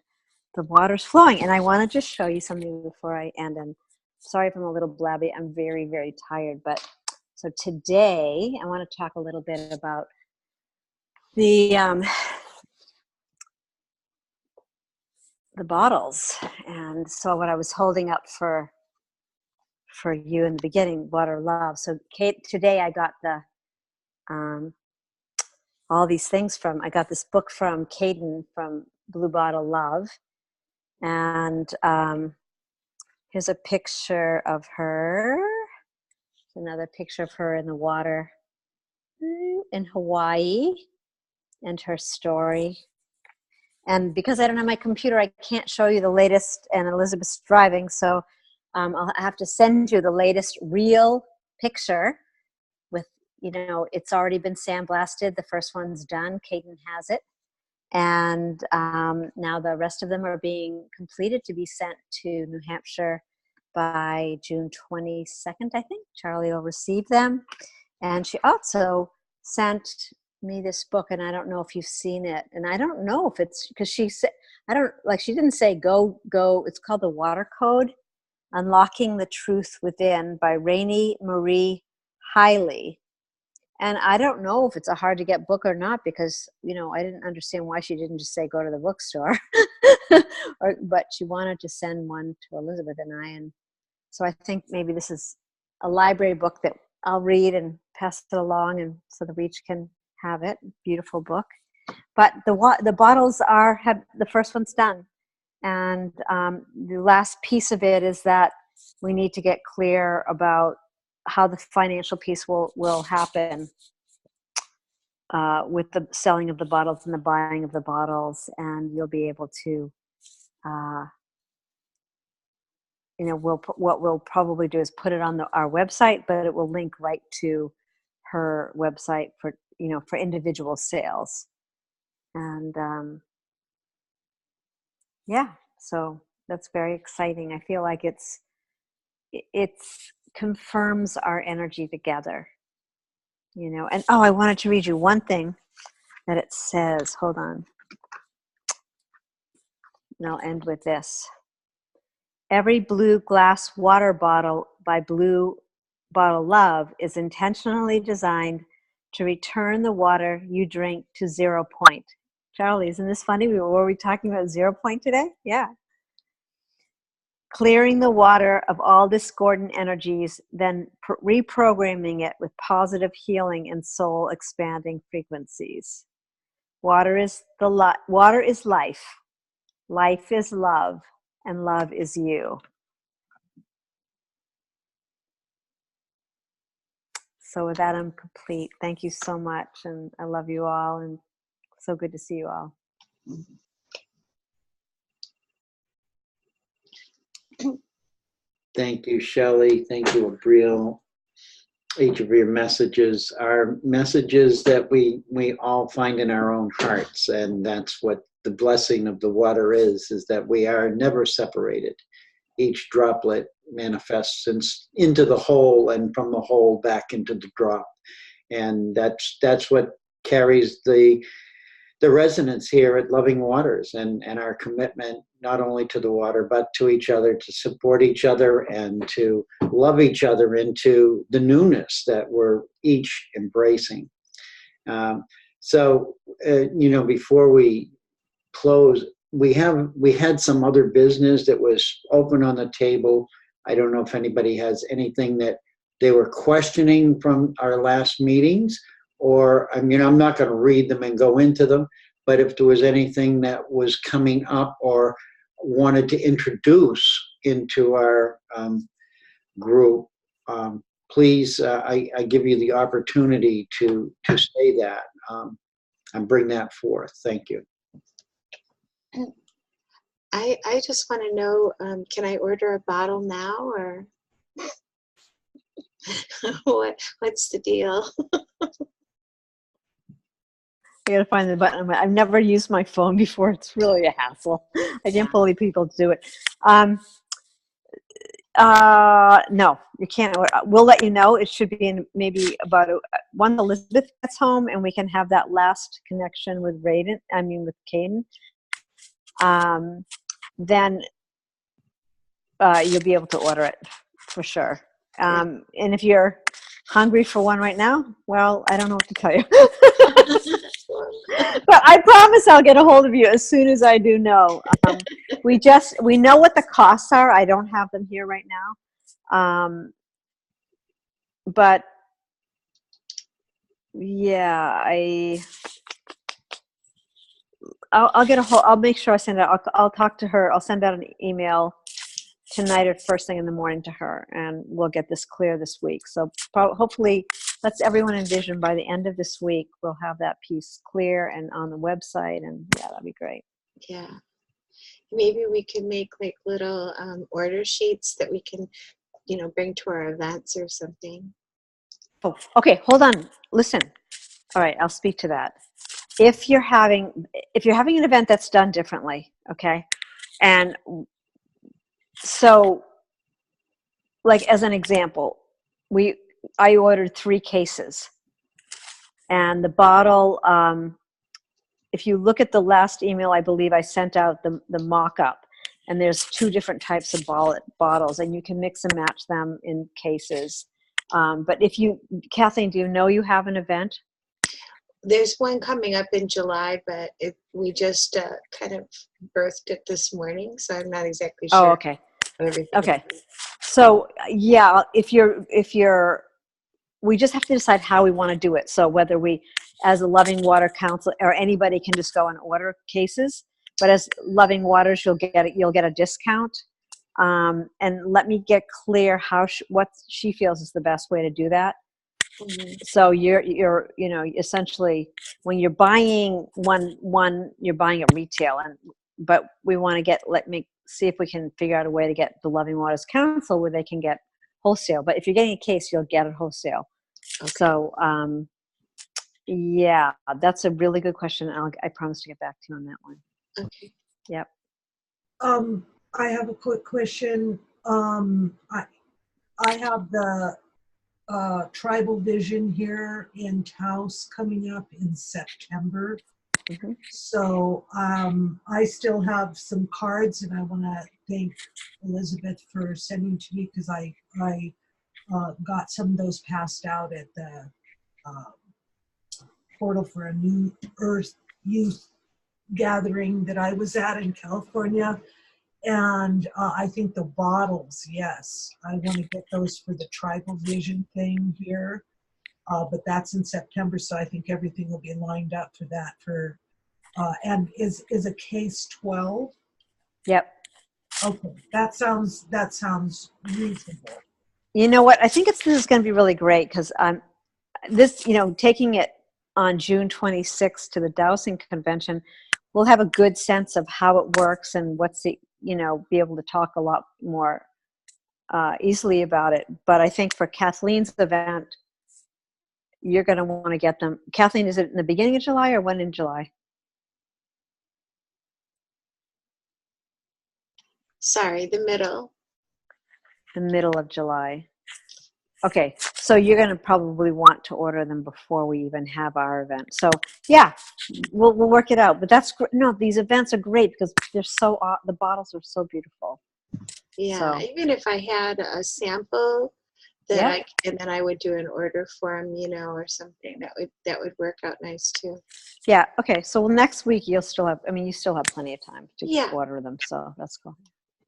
the water's flowing. And I want to just show you something before I end. And sorry if I'm a little blabby. I'm very, very tired. But so today I want to talk a little bit about the bottles. And so what I was holding up for you in the beginning, Water Love. So Kate, today I got the all these things I got this book from Caden from Blue Bottle Love. And here's a picture of her. Another picture of her in the water in Hawaii and her story. And because I don't have my computer, I can't show you the latest, and Elizabeth's driving, so I'll have to send you the latest real picture with, it's already been sandblasted. The first one's done. Caden has it. And now the rest of them are being completed to be sent to New Hampshire by June 22nd, I think. Charlie will receive them. And she also sent me this book, and I don't know if you've seen it. And I don't know if it's, because she said, she didn't say go. It's called The Water Code, Unlocking the Truth Within by Rainey Marie Hiley. And I don't know if it's a hard to get book or not, because, I didn't understand why she didn't just say go to the bookstore. But she wanted to send one to Elizabeth and I. And so I think maybe this is a library book that I'll read and pass it along, and so the Reach can have it. Beautiful book. But the bottles have the first one's done. And the last piece of it is that we need to get clear about how the financial piece will happen with the selling of the bottles and the buying of the bottles. And you'll be able to, what we'll probably do is put it on our website, but it will link right to her website for individual sales. And so that's very exciting. I feel like it confirms our energy together, and I wanted to read you one thing that it says. Hold on. And I'll end with this. Every blue glass water bottle by Blue Bottle Love is intentionally designed to return the water you drink to 0 point. Charlie, isn't this funny? Were we talking about 0 point today? Yeah. Clearing the water of all discordant energies, then reprogramming it with positive healing and soul expanding frequencies. Water is life. Life is love, and love is you. So with that, I'm complete. Thank you so much, and I love you all, and so good to see you all. Thank you, Shelley. Thank you, Abril. Each of your messages are messages that we all find in our own hearts, and that's what the blessing of the water is that we are never separated. Each droplet manifests into the whole, and from the whole back into the drop. And that's what carries the resonance here at Loving Waters, and our commitment not only to the water but to each other, to support each other and to love each other into the newness that we're each embracing. So, before we close, we had some other business that was open on the table. I don't know if anybody has anything that they were questioning from our last meetings, or, I'm not going to read them and go into them, but if there was anything that was coming up or wanted to introduce into our group, please, I give you the opportunity to say that and bring that forth. Thank you. I just want to know, can I order a bottle now, or what's the deal? I gotta find the button. I've never used my phone before. It's really a hassle. I can't believe people do it. No, you can't. We'll let you know. It should be in maybe about one Elizabeth gets home, and we can have that last connection with with Caden. Then you'll be able to order it for sure. And if you're hungry for one right now, well, I don't know what to tell you. But I promise I'll get a hold of you as soon as I do know. We know what the costs are. I don't have them here right now. But yeah, I'll get a hold. I'll make sure I send out. I'll talk to her. I'll send out an email tonight or first thing in the morning to her, and we'll get this clear this week. So hopefully, let's everyone envision by the end of this week we'll have that piece clear and on the website, and yeah, that'd be great. Yeah, maybe we can make like little order sheets that we can, bring to our events or something. Oh, okay. Hold on. Listen. All right, I'll speak to that. If you're having an event that's done differently, okay, and so, like as an example, I ordered 3 cases, and the bottle. If you look at the last email, I believe I sent out the mock-up, and there's 2 different types of bottles, and you can mix and match them in cases. But Kathleen, do you know you have an event? There's one coming up in July, but we just kind of birthed it this morning, so I'm not exactly sure. Oh, okay. Everything. Okay. So yeah, we just have to decide how we want to do it. So whether we, as a Loving Water Council, or anybody can just go and order cases, but as Loving Waters, you'll get a discount. And let me get clear what she feels is the best way to do that. Mm-hmm. So you're essentially when you're buying one you're buying at retail, but we want to see if we can figure out a way to get the Loving Waters Council where they can get wholesale. But if you're getting a case, you'll get it wholesale. Okay. So yeah, that's a really good question. I promise to get back to you on that one. Okay. Yep. I have a quick question. I have the Tribal Vision here in Taos coming up in September. Mm-hmm. So I still have some cards, and I want to thank Elizabeth for sending to me, because I got some of those passed out at the portal for a New Earth youth gathering that I was at in California. And I think the bottles, yes, I want to get those for the Tribal Vision thing here. But that's in September, so I think everything will be lined up for that. And is a case 12? Yep. Okay, that sounds reasonable. You know what? I think this is going to be really great, because taking it on June 26th to the dowsing convention, we'll have a good sense of how it works and be able to talk a lot more easily about it. But I think for Kathleen's event, you're going to want to get them. Kathleen, is it in the beginning of July or when in July? Sorry, the middle. The middle of July. Okay, so you're going to probably want to order them before we even have our event. So yeah, we'll work it out. But that's no, these events are great because they're the bottles are so beautiful. Yeah, so. Even if I had a sample that Yeah. and then I would do an order for them, or something that would work out nice too. Yeah. Okay. So next week you'll still have, I mean, you still have plenty of time to Yeah. order them. So that's cool.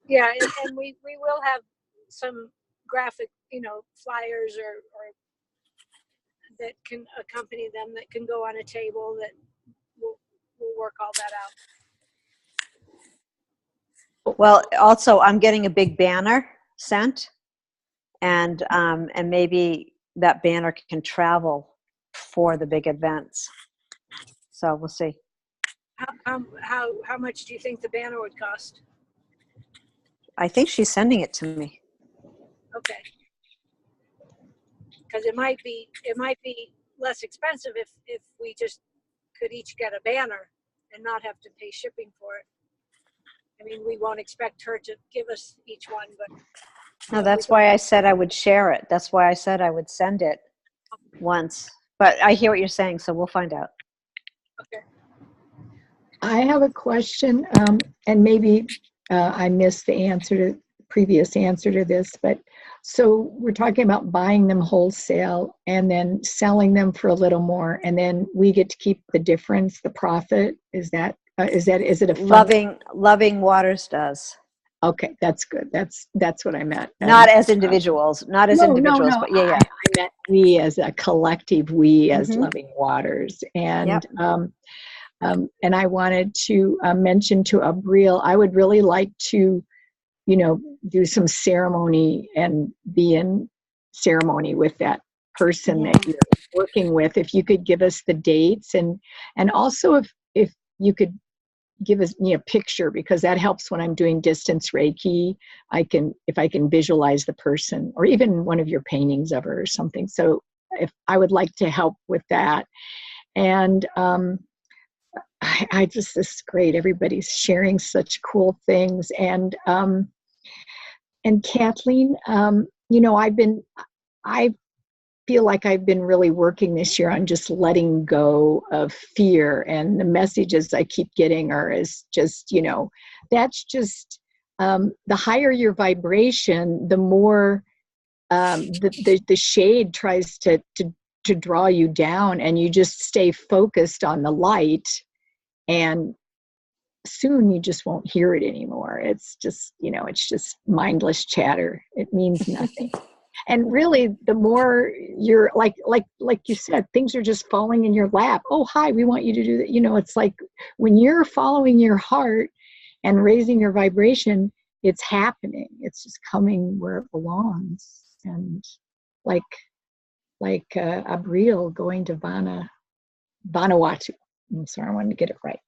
Yeah, and we will have some graphic, flyers or that can accompany them, that can go on a table, that we'll work all that out. Well, also I'm getting a big banner sent, and maybe that banner can travel for the big events. So we'll see. How much do you think the banner would cost? I think she's sending it to me. Okay. Because it might be less expensive if we just could each get a banner and not have to pay shipping for it. I mean, we won't expect her to give us each one, but No, that's why I said I would share it. That's why I said I would send it once. But I hear what you're saying, so we'll find out. okay. I have a question, and maybe I missed the previous answer to this, but so we're talking about buying them wholesale and then selling them for a little more, and then we get to keep the difference, the profit. Is it a fun? Loving Waters does. Okay, that's good. That's what I meant. Not as individuals, but yeah, yeah. I meant we as a collective, we as Mhm. Loving Waters, and Yep. and I wanted to mention to Abril, I would really like to, do some ceremony and be in ceremony with that person that you're working with. If you could give us the dates, and also if you could give us me a picture, because that helps when I'm doing distance Reiki. If I can visualize the person, or even one of your paintings of her or something. So if I would like to help with that. And I just, this is great. Everybody's sharing such cool things. And Kathleen, I feel like I've been really working this year on just letting go of fear. And the messages I keep getting is just, that's just, the higher your vibration, the more the shade tries to draw you down, and you just stay focused on the light, and soon you just won't hear it anymore. It's just, it's just mindless chatter. It means nothing. And really, the more you're like you said, things are just falling in your lap. Oh, hi, we want you to do that. It's like when you're following your heart and raising your vibration, it's happening. It's just coming where it belongs. And like Abril going to Vanuatu. I'm sorry, I wanted to get it right.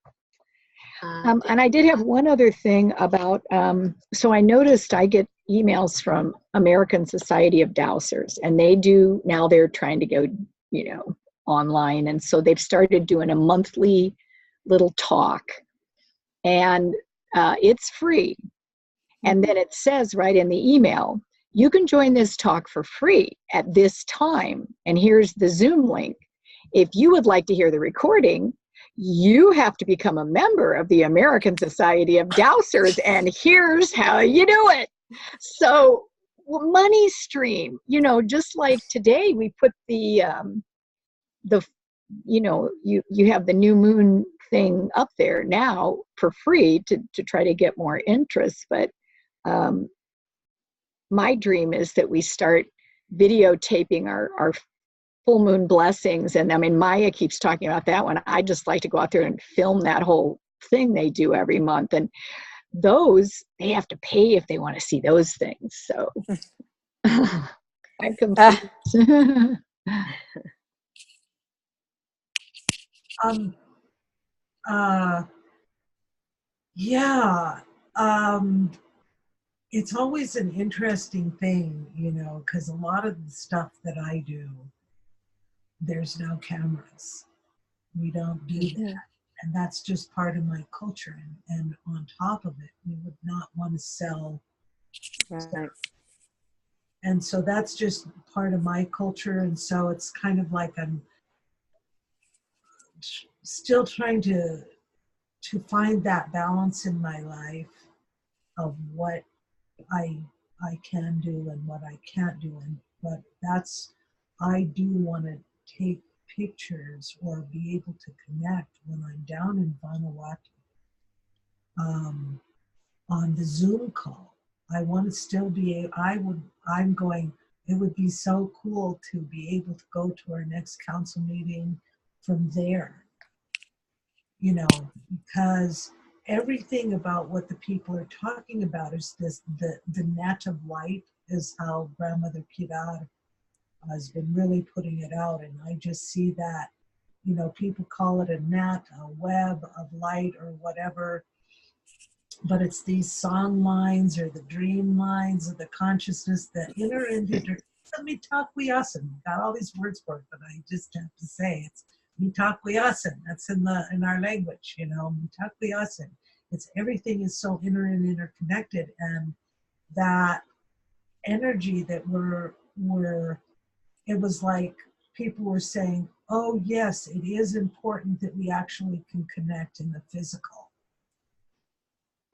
And I did have one other thing about, so I noticed I get emails from American Society of Dowsers, and they're trying to go, online. And so they've started doing a monthly little talk, and it's free. And then it says right in the email, you can join this talk for free at this time. And here's the Zoom link. If you would like to hear the recording, you have to become a member of the American Society of Dowsers, and here's how you do it. So, money stream, just like today we put you have the new moon thing up there now for free to try to get more interest. But my dream is that we start videotaping our full moon blessings. And I mean, Maya keeps talking about that one. I just like to go out there and film that whole thing they do every month. And those, they have to pay if they want to see those things. So I'm complete. Yeah. It's always an interesting thing, because a lot of the stuff that I do, there's no cameras. We don't do that. And that's just part of my culture. And on top of it, we would not want to sell Right. And so that's just part of my culture. And so it's kind of like I'm still trying to find that balance in my life of what I can do and what I can't do. but I do want to take pictures or be able to connect when I'm down in Vanuatu on the Zoom call. I want to still be, it would be so cool to be able to go to our next council meeting from there, you know, because everything about what the people are talking about is the net of light, is how Grandmother Pilar has been really putting it out. And I just see that, you know, people call it a net, a web of light or whatever, but it's these song lines or the dream lines of the consciousness, the inner and inner. Mitakuyasin. Got all these words for it, but I just have to say it's Mitakuyasin. That's in our language, you know, Mitakuyasin. It's everything is so inner and interconnected, and that energy that it was like people were saying, oh yes, it is important that we actually can connect in the physical.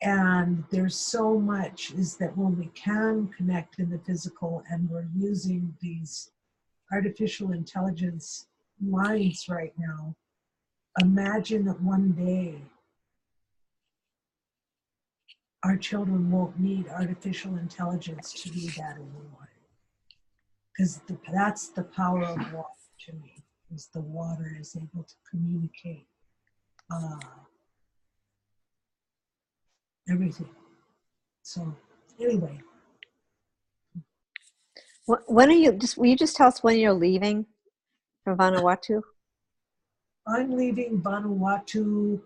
And there's so much is that when we can connect in the physical and we're using these artificial intelligence lines right now, imagine that one day our children won't need artificial intelligence to do that anymore. Because that's the power of water to me, is the water is able to communicate everything. So anyway. When are you, will you just tell us when you're leaving from Vanuatu? I'm leaving Vanuatu,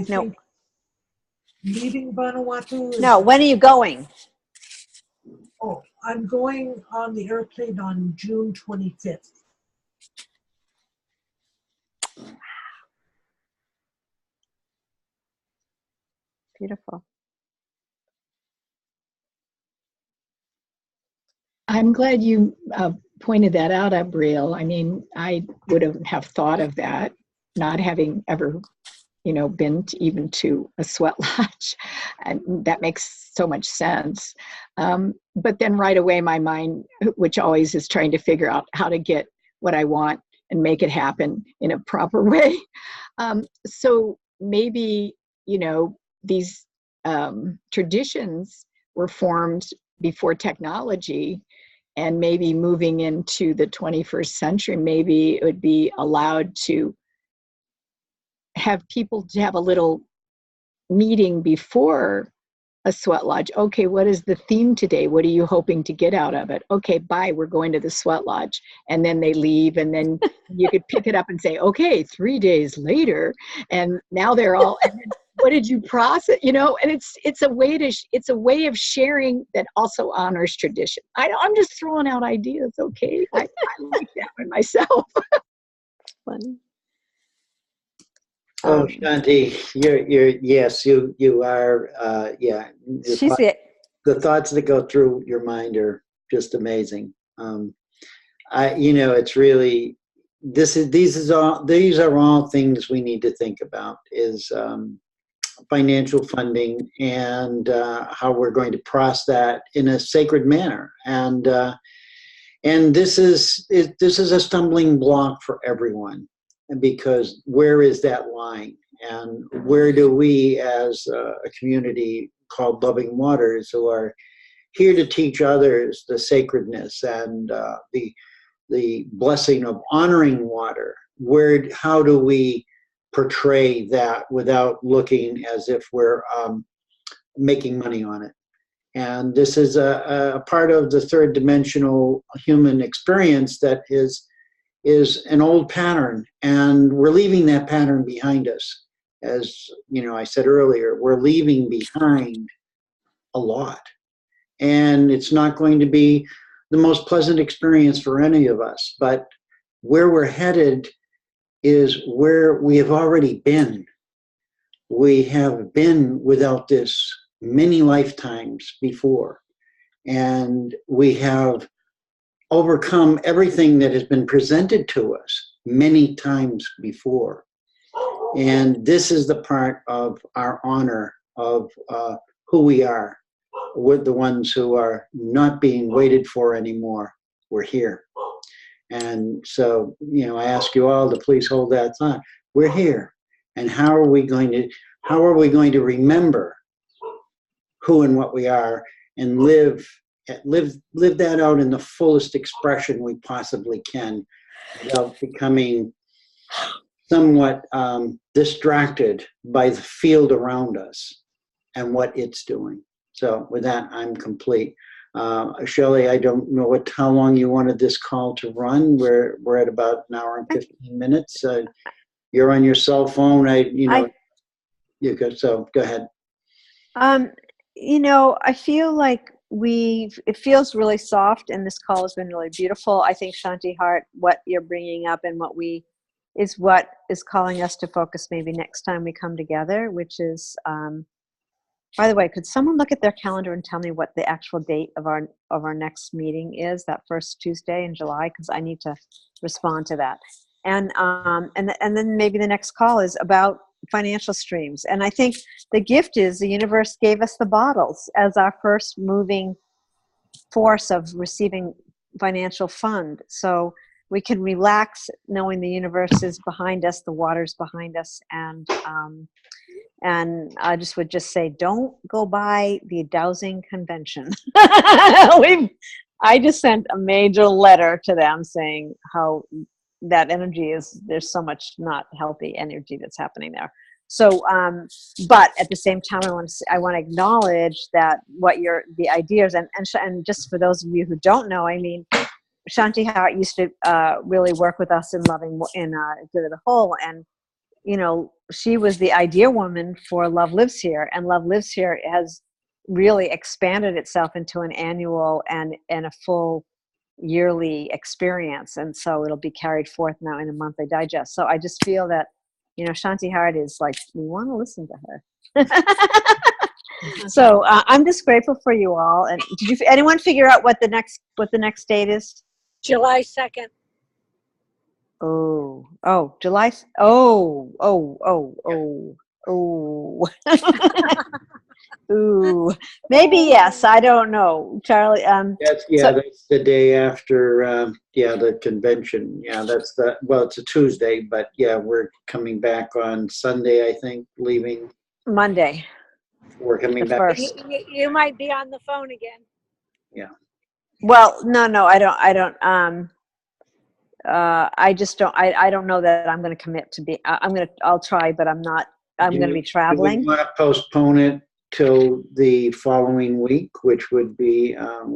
think leaving Vanuatu is... No, when are you going? Oh, I'm going on the airplane on June 25th. Beautiful. I'm glad you pointed that out, Abriel. I mean, I wouldn't have thought of that, not having ever, you know, been even to a sweat lodge, and that makes so much sense. But then right away, my mind, which always is trying to figure out how to get what I want and make it happen in a proper way. So maybe, you know, these traditions were formed before technology, and maybe moving into the 21st century, maybe it would be allowed to have people to have a little meeting before a sweat lodge. Okay, what is the theme today? What are you hoping to get out of it? Okay, bye, we're going to the sweat lodge. And then they leave, and then you could pick it up and say, okay, 3 days later, and now they're all, and then, what did you process? You know, and it's a way of sharing that also honors tradition. I'm just throwing out ideas, okay? I like that one myself. Funny. Oh, Shanti, yes, you are, yeah. The thoughts that go through your mind are just amazing. You know, it's really, these are all things we need to think about, is financial funding and how we're going to process that in a sacred manner. And this is a stumbling block for everyone, because where is that line, and where do we as a community called Loving Waters, who are here to teach others the sacredness and the blessing of honoring water, how do we portray that without looking as if we're making money on it? And this is a part of the third dimensional human experience that is an old pattern, and we're leaving that pattern behind us. As you know, I said earlier, we're leaving behind a lot, and it's not going to be the most pleasant experience for any of us, but where we're headed is where we have already been. We have been without this many lifetimes before, and we have overcome everything that has been presented to us many times before. And this is the part of our honor of who we are. with the ones who are not being waited for anymore. We're here. And so, I ask you all to please hold that thought. We're here. And how are we going to remember who and what we are and live that out in the fullest expression we possibly can without becoming somewhat distracted by the field around us and what it's doing. So with that, I'm complete. Shelley, I don't know how long you wanted this call to run. We're at about an hour and 15 minutes. You're on your cell phone. You could, so go ahead. I feel like it feels really soft, and this call has been really beautiful. I think Shanti Hart, what you're bringing up and what is calling us to focus maybe next time we come together, which is, by the way, could someone look at their calendar and tell me what the actual date of our next meeting is, that first Tuesday in July? Because I need to respond to that. And then maybe the next call is about financial streams. And I think the gift is the universe gave us the bottles as our first moving force of receiving financial fund. So we can relax knowing the universe is behind us, the water's behind us, and I would just say, don't go by the dowsing convention. I just sent a major letter to them saying how that energy there's so much not healthy energy that's happening there. So, but at the same time, I want to acknowledge that the ideas, and just for those of you who don't know, I mean, Shanti Hart used to really work with us in Good of the Whole, and she was the idea woman for Love Lives Here, and Love Lives Here has really expanded itself into an annual and a full yearly experience, and so it'll be carried forth now in a monthly digest. So I just feel that Shanti Hart is like, we want to listen to her. So I'm just grateful for you all. And did anyone figure out what the next date is? July 2nd. July. Ooh, maybe yes. I don't know, Charlie. That's the day after. The convention. Yeah, it's a Tuesday, but yeah, we're coming back on Sunday. I think leaving Monday. We're coming back. First. You might be on the phone again. Yeah. Well, no, I don't. I just don't. I don't know that I'm going to commit to be. I'll try, but I'm not. I'm going to be traveling. Do we want to postpone it till the following week, which would be I'm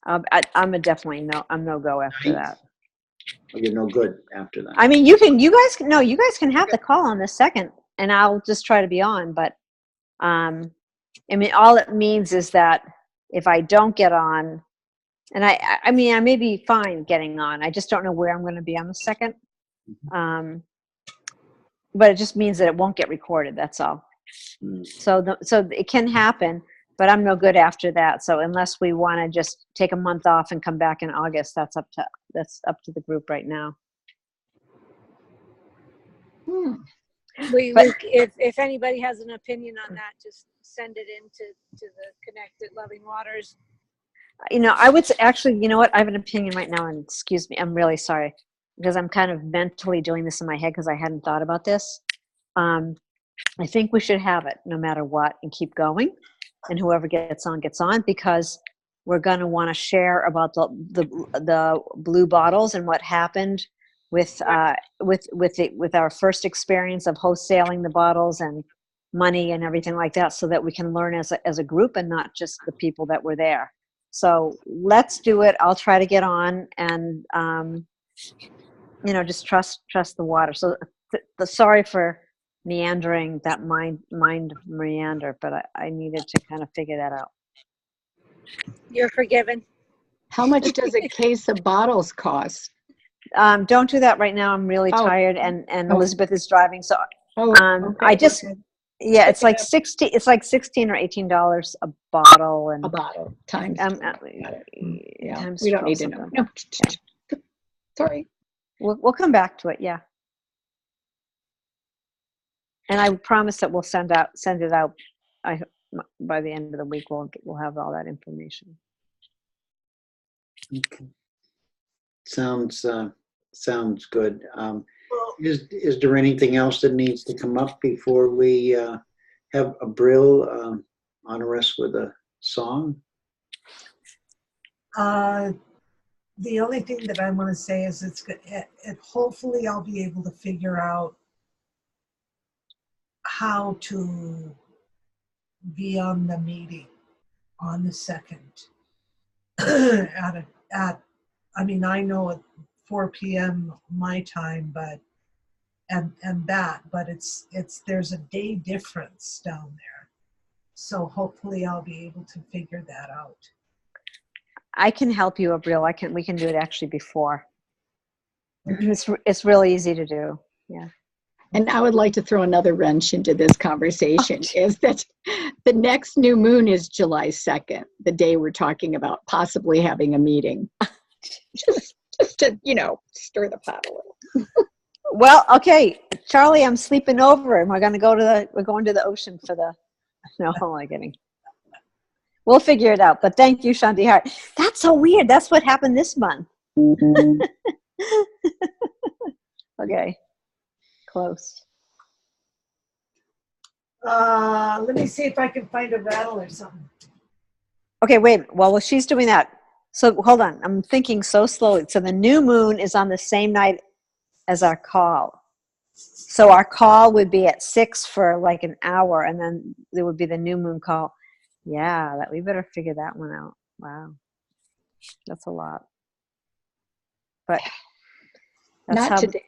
a definitely no. I'm no go after that. You're no good after that. I mean, you guys can have the call on the 2nd, and I'll just try to be on. But, I mean, all it means is that if I don't get on, and I mean, I may be fine getting on. I just don't know where I'm going to be on the 2nd. But it just means that it won't get recorded. That's all. So it can happen, but I'm no good after that. So unless we want to just take a month off and come back in August, that's up to the group right now. If anybody has an opinion on that, just send it in to the Connected Loving Waters. I would say, actually, you know what? I have an opinion right now, and excuse me, I'm really sorry, because I'm kind of mentally doing this in my head because I hadn't thought about this. I think we should have it no matter what and keep going, and whoever gets on, because we're going to want to share about the blue bottles and what happened with our first experience of wholesaling the bottles and money and everything like that, so that we can learn as a group and not just the people that were there. So let's do it. I'll try to get on and just trust the water. So sorry for meandering that mind meander, but I needed to kind of figure that out. You're forgiven. How much does a case of bottles cost? Don't do that right now. I'm really tired, and Elizabeth is driving. So okay. I just it's like $16 or $18 a bottle, and a bottle times. Yeah, times we don't need to know. No. Yeah. Sorry. We'll come back to it. Yeah. And I promise that we'll send it out. by the end of the week, we'll have all that information. Okay. Sounds good. Is there anything else that needs to come up before we have Abril honor us with a song? The only thing that I want to say is it's good. Hopefully I'll be able to figure out how to be on the meeting on the 2nd. I mean, I know at 4 p.m. my time, but there's a day difference down there. So hopefully I'll be able to figure that out. I can help you, Abril. We can do it actually before. It's really easy to do. Yeah. And I would like to throw another wrench into this conversation is that the next new moon is July 2nd, the day we're talking about possibly having a meeting. just to, stir the pot a little. Well, okay, Charlie, I'm sleeping over and we're going to the ocean for the, no, I'm only kidding. We'll figure it out, but thank you, Shanti Hart. That's so weird. That's what happened this month. Okay. Close. Let me see if I can find a rattle or something. Okay, wait. While she's doing that, so hold on. I'm thinking so slowly. So the new moon is on the same night as our call. So our call would be at 6 for like an hour, and then there would be the new moon call. Yeah, we better figure that one out. Wow, that's a lot. But that's Not today.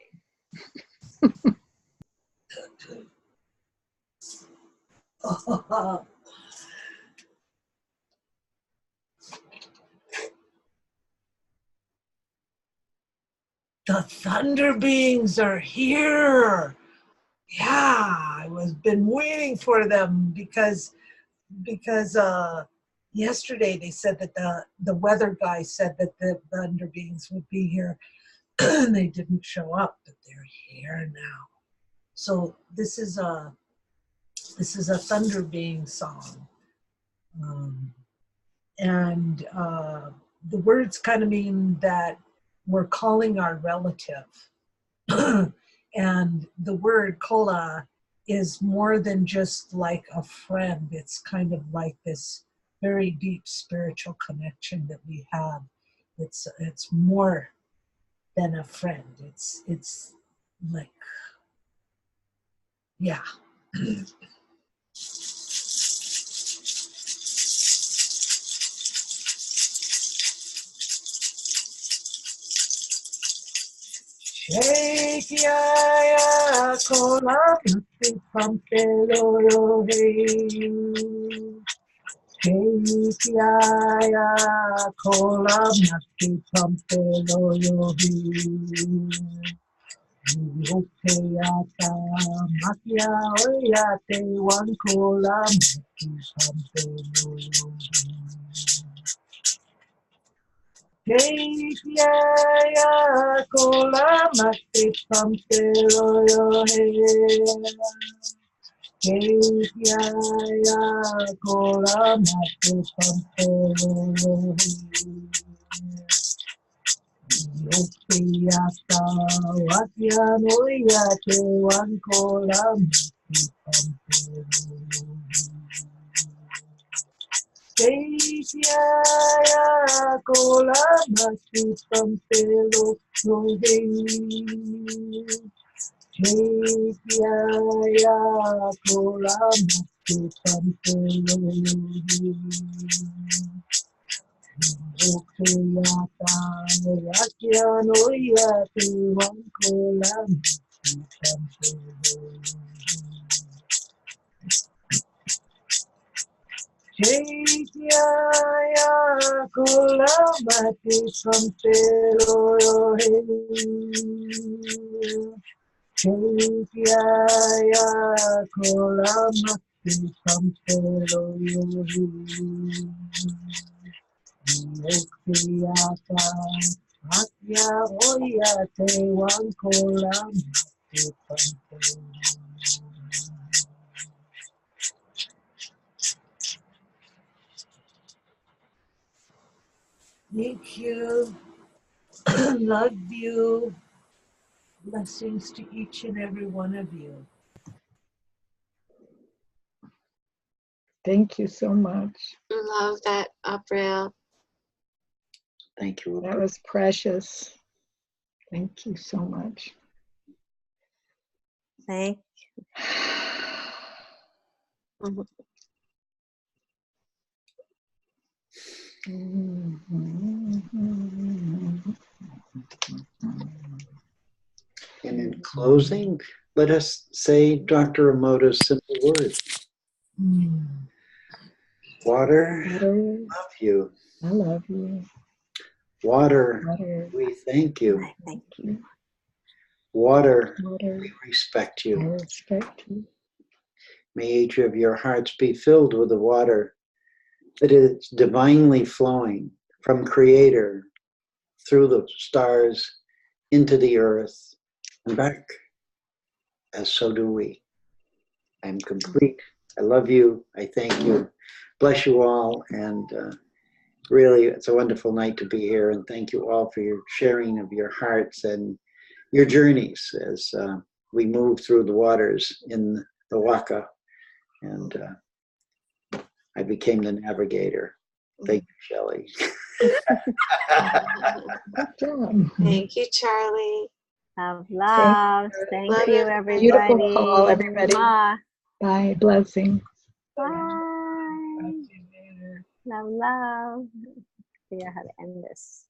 The Thunder Beings are here. Yeah, been waiting for them because yesterday they said that the weather guy said that the Thunder Beings would be here. They didn't show up, but they're here now. So this is a Thunder Being song, and the words kind of mean that we're calling our relative. And the word kola is more than just like a friend. It's kind of like this very deep spiritual connection that we have. It's more than a friend. It's like, yeah. Shake ya kola mati pampelo yo hey. Shake ya kola mati pampelo yo hey. Okeata makia oyate wan kola mati pampelo yo hey. Ya kola mati pampelo yo hey. Ya kola mati pampelo yo hey. Okeata wakia noyate wan kola mati pampelo yo hey. Ya kola mati pampelo yo hey. Ya kola mati pampelo yo hey. Okeata wakia noyate wan kola mati pampelo ya kola mati pampelo yo hey. Ya kola mati pampelo yo hey. Okeata wakia oyate wan kola mati pampelo Thank you. Love you. Blessings to each and every one of you. Thank you so much. Love that, April. Thank you. That was precious. Thank you so much. Thank And in closing, let us say Dr. Emoto's simple words. Mm. Water, Water, love you. I love you. Water, Water, we thank you. you. I thank you. Water, water, we respect I you. respect you. May each of your hearts be filled with the water that is divinely flowing from Creator through the stars into the earth and back, as so do we. I'm complete. I love you. I thank you. Bless you all. And really, it's a wonderful night to be here. And thank you all for your sharing of your hearts and your journeys as we move through the waters in the Waka. And I became the navigator. Thank you, Shelley. Good job. Thank you, Charlie. Love. Thank Love you, everybody. everybody. Beautiful call, everybody. Mwah. Bye. Blessing. Bye. Love, love. Figure out how to end this.